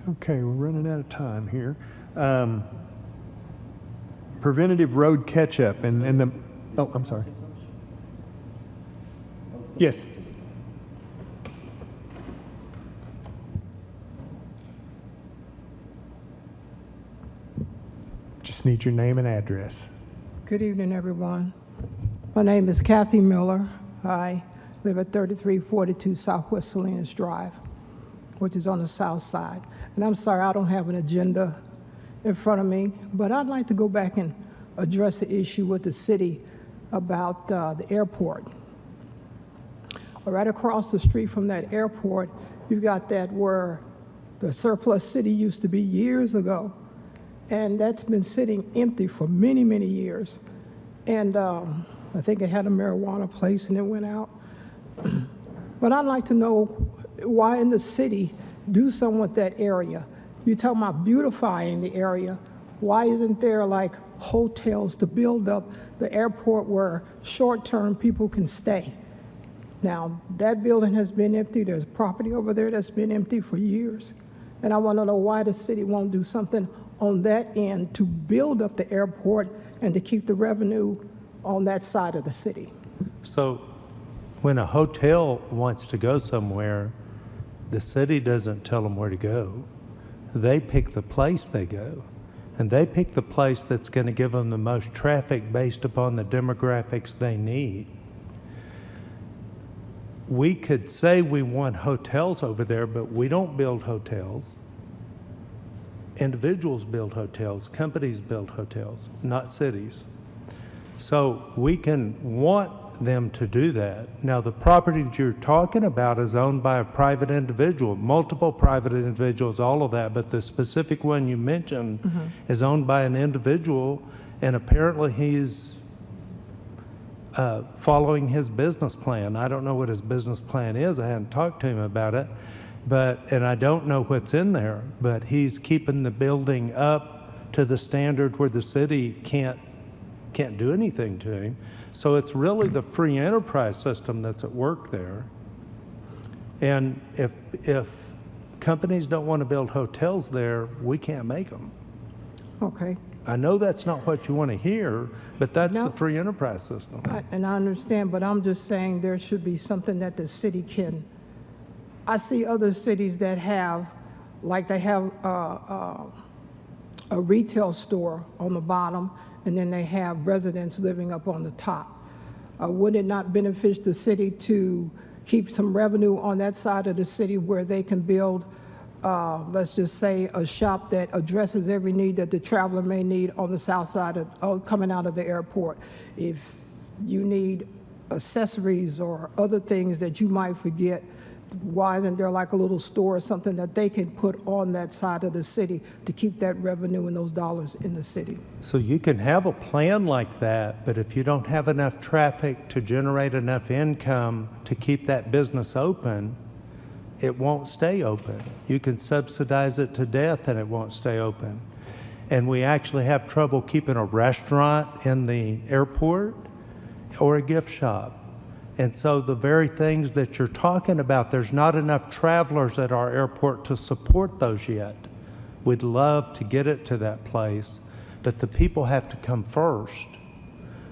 Okay, we're running out of time here. Preventative road catch-up and the, oh, I'm sorry. Yes. Just need your name and address. Good evening, everyone. My name is Kathy Miller. I live at 3342 Southwest Salinas Drive, which is on the south side. And I'm sorry, I don't have an agenda in front of me, but I'd like to go back and address the issue with the city about the airport. Right across the street from that airport, you've got that where the surplus city used to be years ago. And that's been sitting empty for many, many years. And I think it had a marijuana place and it went out. But I'd like to know why in the city do something with that area. You're talking about beautifying the area. Why isn't there like hotels to build up the airport where short-term people can stay? Now, that building has been empty. There's property over there that's been empty for years. And I want to know why the city won't do something on that end to build up the airport and to keep the revenue on that side of the city. So when a hotel wants to go somewhere, the city doesn't tell them where to go. They pick the place they go. And they pick the place that's going to give them the most traffic based upon the demographics they need. We could say we want hotels over there, but we don't build hotels. Individuals build hotels, companies build hotels, not cities. So we can want want them to do that. Now, the property that you're talking about is owned by a private individual, multiple private individuals, all of that, but the specific one you mentioned is owned by an individual, and apparently he's following his business plan. I don't know what his business plan is. I hadn't talked to him about it, and I don't know what's in there, but he's keeping the building up to the standard where the city can't do anything to him. So it's really the free enterprise system that's at work there. And if companies don't want to build hotels there, we can't make them. Okay. I know that's not what you want to hear, but that's the free enterprise system. And I understand, but I'm just saying there should be something that the city can. I see other cities that have, like they have a retail store on the bottom, and then they have residents living up on the top. Would it not benefit the city to keep some revenue on that side of the city where they can build, let's just say, a shop that addresses every need that the traveler may need on the south side of coming out of the airport? If you need accessories or other things that you might forget, why isn't there like a little store or something that they can put on that side of the city to keep that revenue and those dollars in the city? So you can have a plan like that, but if you don't have enough traffic to generate enough income to keep that business open, it won't stay open. You can subsidize it to death and it won't stay open. And we actually have trouble keeping a restaurant in the airport or a gift shop. And so the very things that you're talking about, there's not enough travelers at our airport to support those yet. We'd love to get it to that place, but the people have to come first.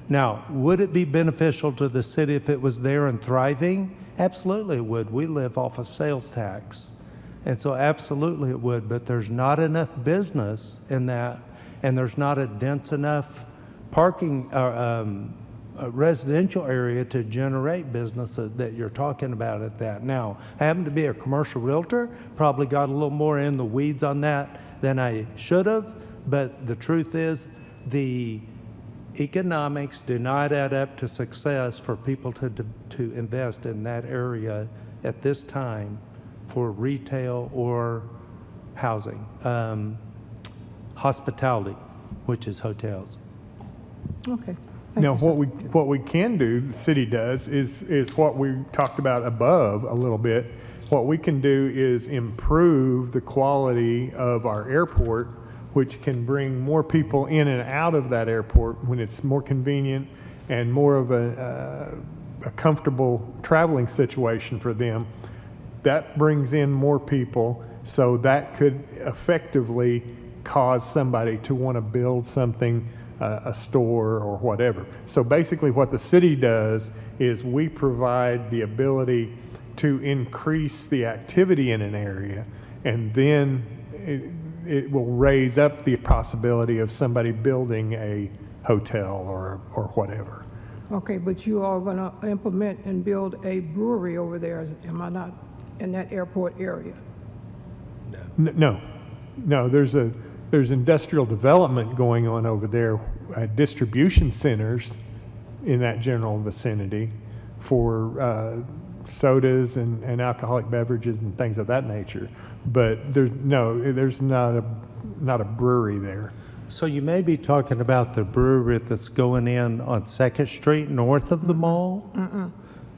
Now, would it be beneficial to the city if it was there and thriving? Absolutely it would. We live off of sales tax. And so absolutely it would, but there's not enough business in that, and there's not a dense enough parking a residential area to generate business that you're talking about at that. Now, I happen to be a commercial realtor, probably got a little more in the weeds on that than I should have, but the truth is the economics do not add up to success for people to invest in that area at this time for retail or housing. Hospitality, which is hotels. Okay. Now, what we can do, the city does, is what we talked about above a little bit. What we can do is improve the quality of our airport, which can bring more people in and out of that airport when it's more convenient and more of a comfortable traveling situation for them. That brings in more people, so that could effectively cause somebody to want to build something, a store or whatever. So basically what the city does is we provide the ability to increase the activity in an area, and then it will raise up the possibility of somebody building a hotel or whatever. Okay, but you are going to implement and build a brewery over there, am I not, in that airport area? No, there's industrial development going on over there, distribution centers in that general vicinity for sodas and alcoholic beverages and things of that nature. But there's not a brewery there. So you may be talking about the brewery that's going in on 2nd Street north of the mall?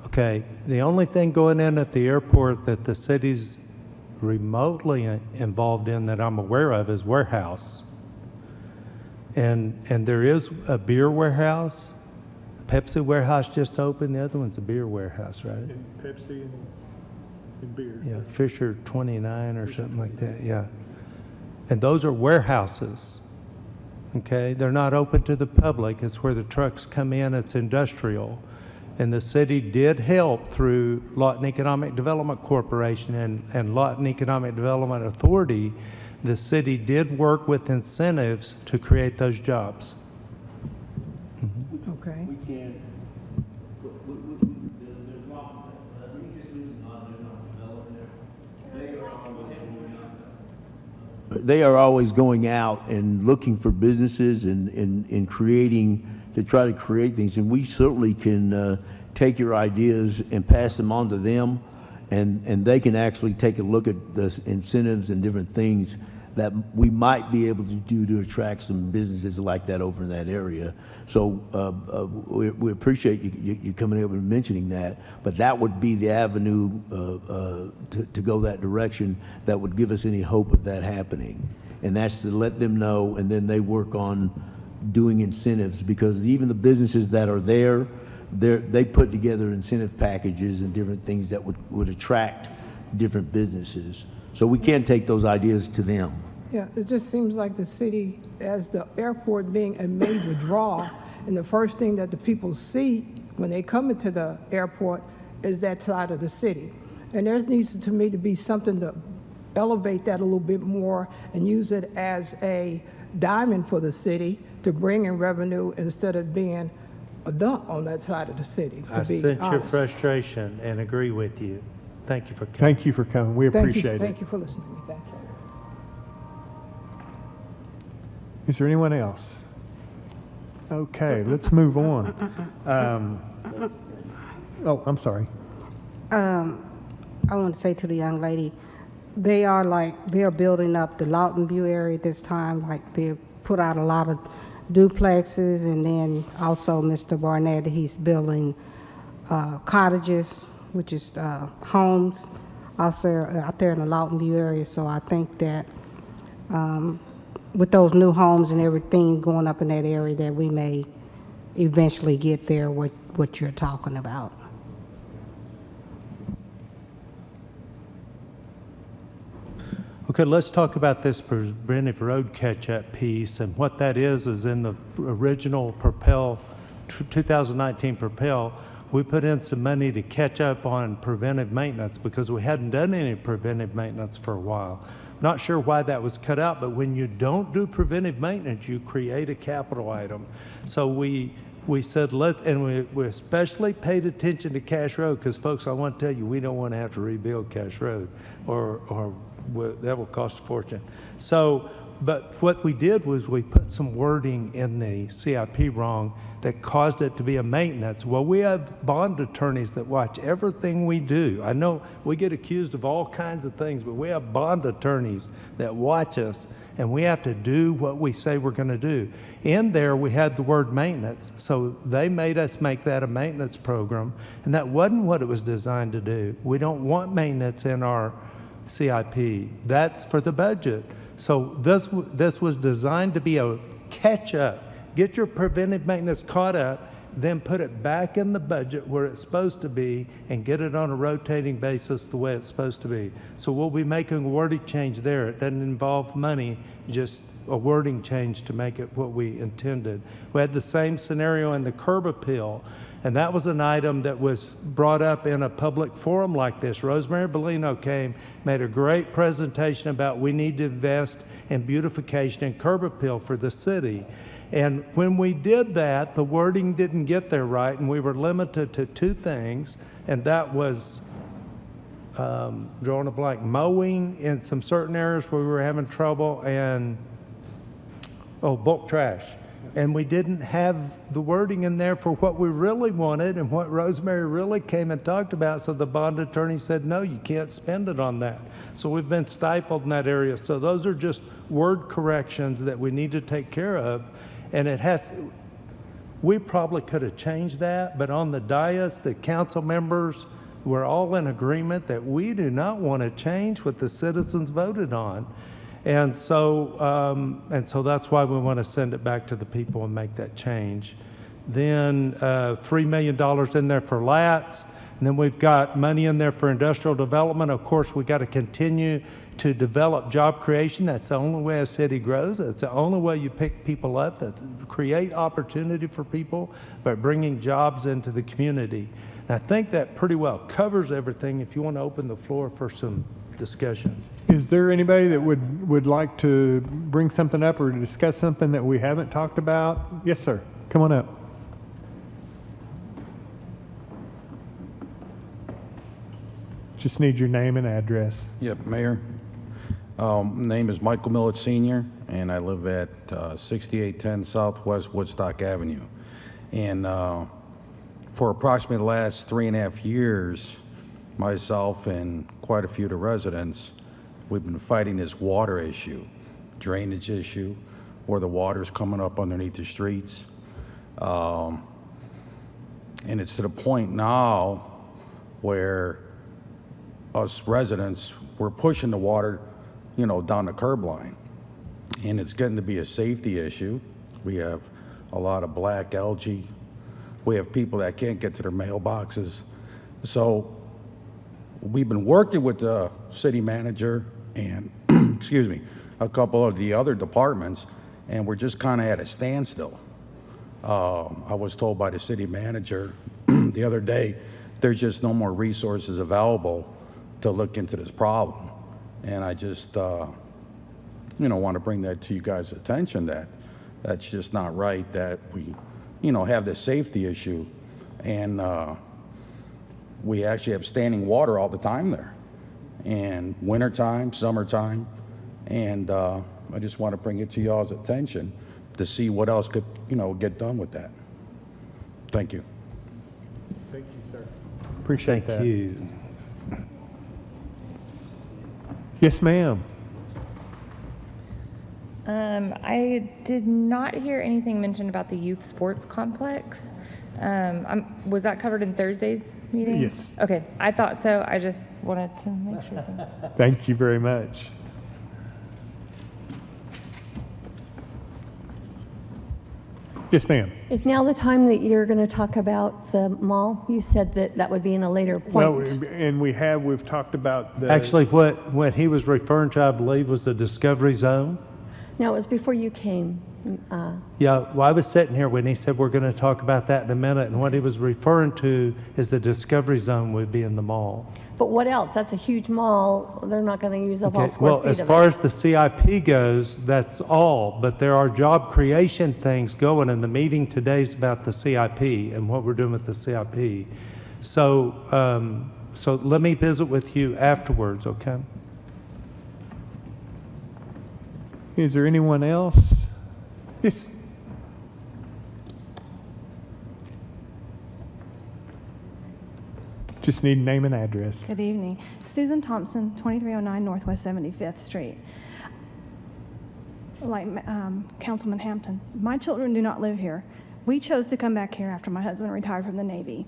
Okay, the only thing going in at the airport that the city's remotely involved in that I'm aware of is warehouse. And there is a beer warehouse. Pepsi warehouse just opened. The other one's a beer warehouse, right? And Pepsi and beer. Yeah, Fisher 29 or something like that, yeah. And those are warehouses, okay? They're not open to the public. It's where the trucks come in. It's industrial. And the city did help through Lawton Economic Development Corporation and Lawton Economic Development Authority. The city did work with incentives to create those jobs. Okay. We can't, there's not, you just lose a lot, they're not developed there. They are always going out and looking for businesses and creating, to try to create things, and we certainly can take your ideas and pass them on to them, and they can actually take a look at the incentives and different things that we might be able to do to attract some businesses like that over in that area. So we appreciate you coming up and mentioning that, but that would be the avenue to go that direction that would give us any hope of that happening. And that's to let them know, and then they work on doing incentives, because even the businesses that are there, they put together incentive packages and different things that would attract different businesses. So we can take those ideas to them. Yeah, it just seems like the city, as the airport being a major draw, and the first thing that the people see when they come into the airport is that side of the city. And there needs to me to be something to elevate that a little bit more and use it as a diamond for the city to bring in revenue instead of being a dump on that side of the city. I sense your frustration and agree with you. Thank you for coming. Thank you for coming. We appreciate it. Thank you for listening. Thank you. Is there anyone else? Okay, let's move on. Oh, I'm sorry. I want to say to the young lady, they're building up the Lawton View area this time. Like, they put out a lot of duplexes, and then also Mr. Barnett, he's building cottages, which is homes out there in the Lawton View area. So I think that with those new homes and everything going up in that area, that we may eventually get there, what you're talking about. Okay, let's talk about this preventive road catch-up piece, and what that is in the original PROPEL, 2019 PROPEL, we put in some money to catch up on preventive maintenance because we hadn't done any preventive maintenance for a while. Not sure why that was cut out, but when you don't do preventive maintenance, you create a capital item. So we said, we especially paid attention to Cash Road, because folks, I want to tell you, we don't want to have to rebuild Cash Road, or that will cost a fortune. So, but what we did was we put some wording in the CIP wrong that caused it to be a maintenance. Well, we have bond attorneys that watch everything we do. I know we get accused of all kinds of things, but we have bond attorneys that watch us, and we have to do what we say we're going to do. In there, we had the word maintenance, so they made us make that a maintenance program, and that wasn't what it was designed to do. We don't want maintenance in our CIP. That's for the budget. So this was designed to be a catch-up. Get your preventive maintenance caught up, then put it back in the budget where it's supposed to be, and get it on a rotating basis the way it's supposed to be. So we'll be making a wording change there. It doesn't involve money, just a wording change to make it what we intended. We had the same scenario in the curb appeal, and that was an item that was brought up in a public forum like this. Rosemary Bellino came, made a great presentation about we need to invest in beautification and curb appeal for the city. And when we did that, the wording didn't get there right, and we were limited to two things, and that was, drawing a blank, mowing in some certain areas where we were having trouble, and, bulk trash. And we didn't have the wording in there for what we really wanted and what Rosemary really came and talked about, so the bond attorney said, no, you can't spend it on that. So we've been stifled in that area. So those are just word corrections that we need to take care of. And we probably could have changed that, but on the dais, the council members were all in agreement that we do not want to change what the citizens voted on. And so that's why we want to send it back to the people and make that change. Then $3 million in there for LATs, and then we've got money in there for industrial development. Of course, we got to continue to develop job creation. That's the only way a city grows. That's the only way you pick people up. That's create opportunity for people by bringing jobs into the community. And I think that pretty well covers everything. If you want to open the floor for some discussion. Is there anybody that would like to bring something up or to discuss something that we haven't talked about? Yes, sir. Come on up. Just need your name and address. Yep, Mayor. Name is Michael Millett Sr., and I live at 6810 Southwest Woodstock Avenue. And for approximately the last 3.5 years, myself and quite a few of the residents, we've been fighting this water issue, drainage issue, where the water's coming up underneath the streets. And it's to the point now where us residents, we're pushing the water, you know, down the curb line. And it's getting to be a safety issue. We have a lot of black algae. We have people that can't get to their mailboxes. So we've been working with the city manager and, excuse me, a couple of the other departments, and we're just kind of at a standstill. I was told by the city manager the other day, there's just no more resources available to look into this problem. And I just, you know, want to bring that to you guys' attention, that that's just not right, that we, you know, have this safety issue, and we actually have standing water all the time there, and wintertime, summertime, and I just want to bring it to y'all's attention to see what else could, you know, get done with that. Thank you. Thank you, sir. Appreciate that. Thank you. Yes, ma'am. I did not hear anything mentioned about the youth sports complex. Was that covered in Thursday's meeting? Yes. Okay, I thought so. I just wanted to make sure. Thank you very much. Yes, ma'am. Is now the time that you're going to talk about the mall? You said that that would be in a later point. Well, and we've talked about the. Actually, what he was referring to, I believe, was the Discovery Zone. No, it was before you came. Yeah, well, I was sitting here when he said we're going to talk about that in a minute, and what he was referring to is the Discovery Zone would be in the mall. But what else? That's a huge mall. They're not going to use up all Okay, square well, feet as of far it. as the CIP goes, that's all, but there are job creation things going, and the meeting today's about the CIP and what we're doing with the CIP. So, so let me visit with you afterwards, okay? Is there anyone else? Yes. Just need name and address. Good evening. Susan Thompson, 2309 Northwest 75th Street. Like Councilman Hampton, my children do not live here. We chose to come back here after my husband retired from the Navy.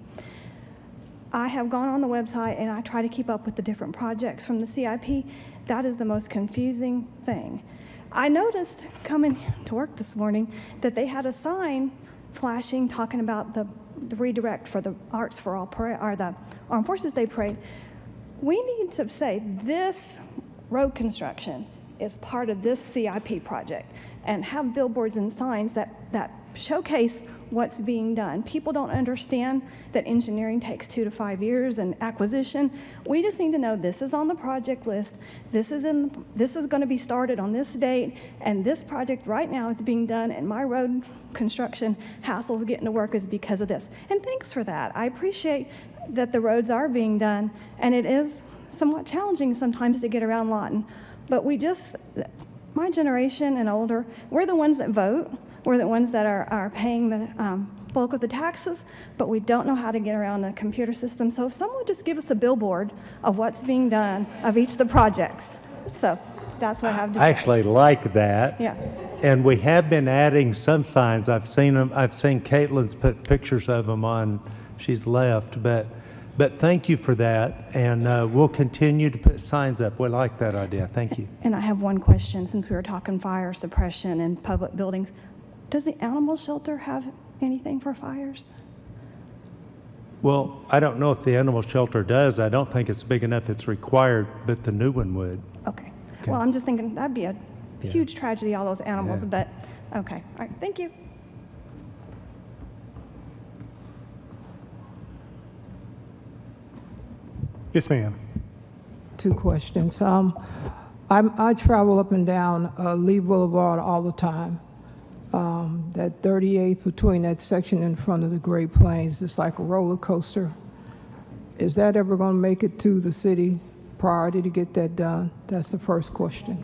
I have gone on the website and I try to keep up with the different projects from the CIP. That is the most confusing thing. I noticed coming to work this morning that they had a sign flashing talking about the redirect for the Arts for All parade, or the Armed Forces Day parade. We need to say this road construction is part of this CIP project and have billboards and signs that showcase what's being done. People don't understand that engineering takes 2 to 5 years and acquisition. We just need to know this is on the project list, this is going to be started on this date, and this project right now is being done, and my road construction hassles getting to work is because of this. And thanks for that. I appreciate that the roads are being done, and it is somewhat challenging sometimes to get around Lawton. But we just, my generation and older, we're the ones that vote. We're the ones that are paying the bulk of the taxes, but we don't know how to get around the computer system. So if someone would just give us a billboard of what's being done of each of the projects. So that's what I have to say. I actually like that. Yes. And we have been adding some signs. I've seen them. I've seen Caitlin's put pictures of them on. She's left, but thank you for that. And we'll continue to put signs up. We like that idea. Thank you. And I have one question, since we were talking fire suppression in public buildings. Does the animal shelter have anything for fires? Well, I don't know if the animal shelter does. I don't think it's big enough it's required, but the new one would. Okay. Well, I'm just thinking that'd be a huge tragedy, all those animals, Yeah. but okay. All right, thank you. Yes, ma'am. 2 questions. I travel up and down Lee Boulevard all the time. That 38th between that section in front of the Great Plains, it's like a roller coaster. Is that ever going to make it to the city priority to get that done? That's the first question.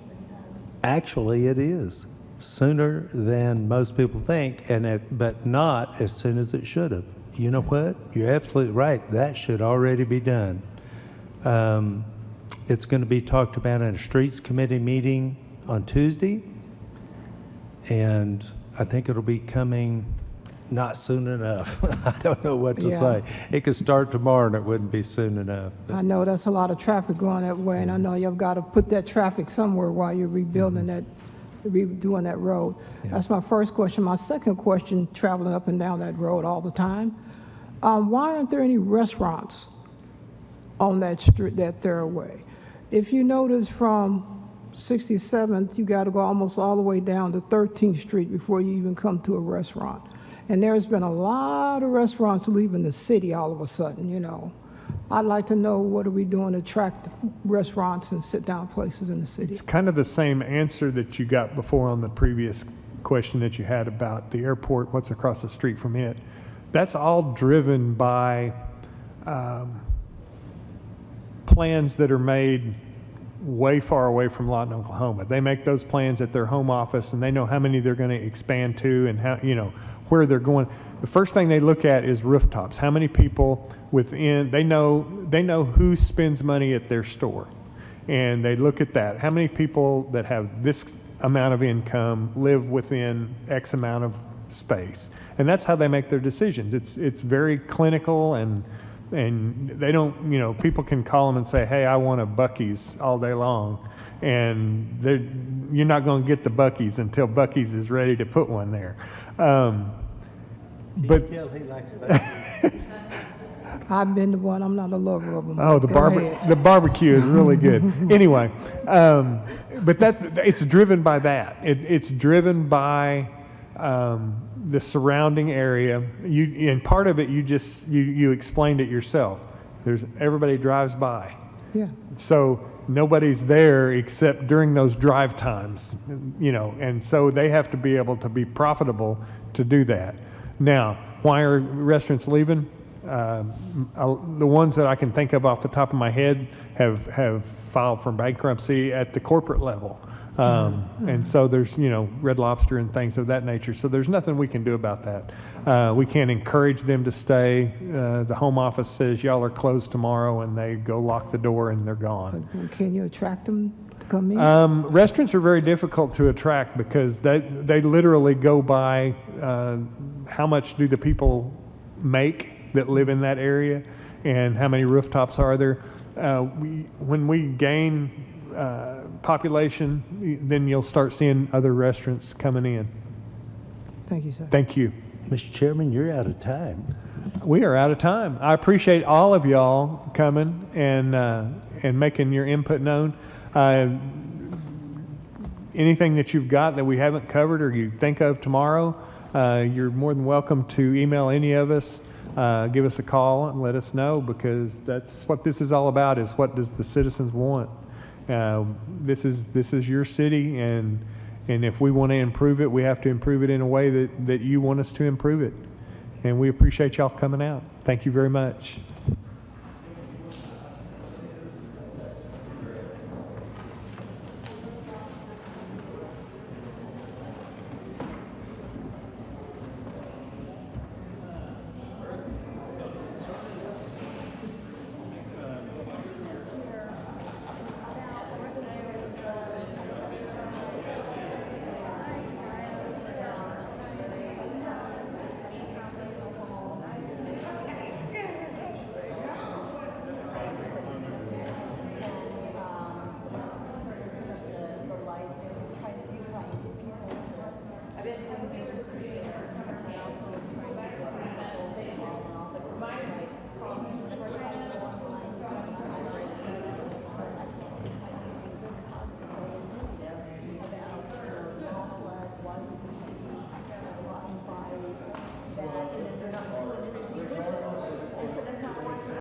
Actually, it is sooner than most people think, but not as soon as it should have. you know what? You're absolutely right. That should already be done. It's going to be talked about in a streets committee meeting on Tuesday, and I think it'll be coming not soon enough. I don't know what to say. It could start tomorrow and it wouldn't be soon enough. I know that's a lot of traffic going that way, and I know you've got to put that traffic somewhere while you're rebuilding that, redoing that road. That's my first question. My second question, traveling up and down that road all the time, why aren't there any restaurants on that street, that thoroughway? If you notice from 67th, you got to go almost all the way down to 13th Street before you even come to a restaurant. And there's been a lot of restaurants leaving the city all of a sudden, you know. I'd like to know, what are we doing to attract restaurants and sit-down places in the city? It's kind of the same answer that you got before on the previous question that you had about the airport, what's across the street from it. That's all driven by plans that are made way far away from Lawton, Oklahoma. They make those plans at their home office, and they know how many they're going to expand to and how, you know, where they're going. The first thing they look at is rooftops. How many people within, they know who spends money at their store. And they look at that. How many people that have this amount of income live within X amount of space? And that's how they make their decisions. It's very clinical, and they don't, you know, people can call them and say, hey, I want a Buc-ee's all day long. And you're not going to get the Buc-ee's until Buc-ee's is ready to put one there. But he likes Buc-ee's. I've been to one. I'm not a lover of them. Oh, the barbecue is really good. Anyway, but it's driven by that. It's driven by the surrounding area. And part of it, you explained it yourself. Everybody drives by. Yeah. So nobody's there except during those drive times, you know, and so they have to be able to be profitable to do that. Now, why are restaurants leaving? The ones that I can think of off the top of my head have filed for bankruptcy at the corporate level. And so there's, you know, Red Lobster and things of that nature. So there's nothing we can do about that. We can't encourage them to stay. The home office says y'all are closed tomorrow, and they go lock the door and they're gone. Can you attract them to come in? Restaurants are very difficult to attract because they literally go by how much do the people make that live in that area and how many rooftops are there. When we gain population, then you'll start seeing other restaurants coming in. Thank you, sir. Thank you. Mr. Chairman, you're out of time. We are out of time. I appreciate all of y'all coming and making your input known. Anything that you've got that we haven't covered or you think of tomorrow, you're more than welcome to email any of us. Give us a call and let us know, because that's what this is all about, is what does the citizens want. This is your city, and if we want to improve it, we have to improve it in a way that you want us to improve it. And we appreciate y'all coming out. Thank you very much.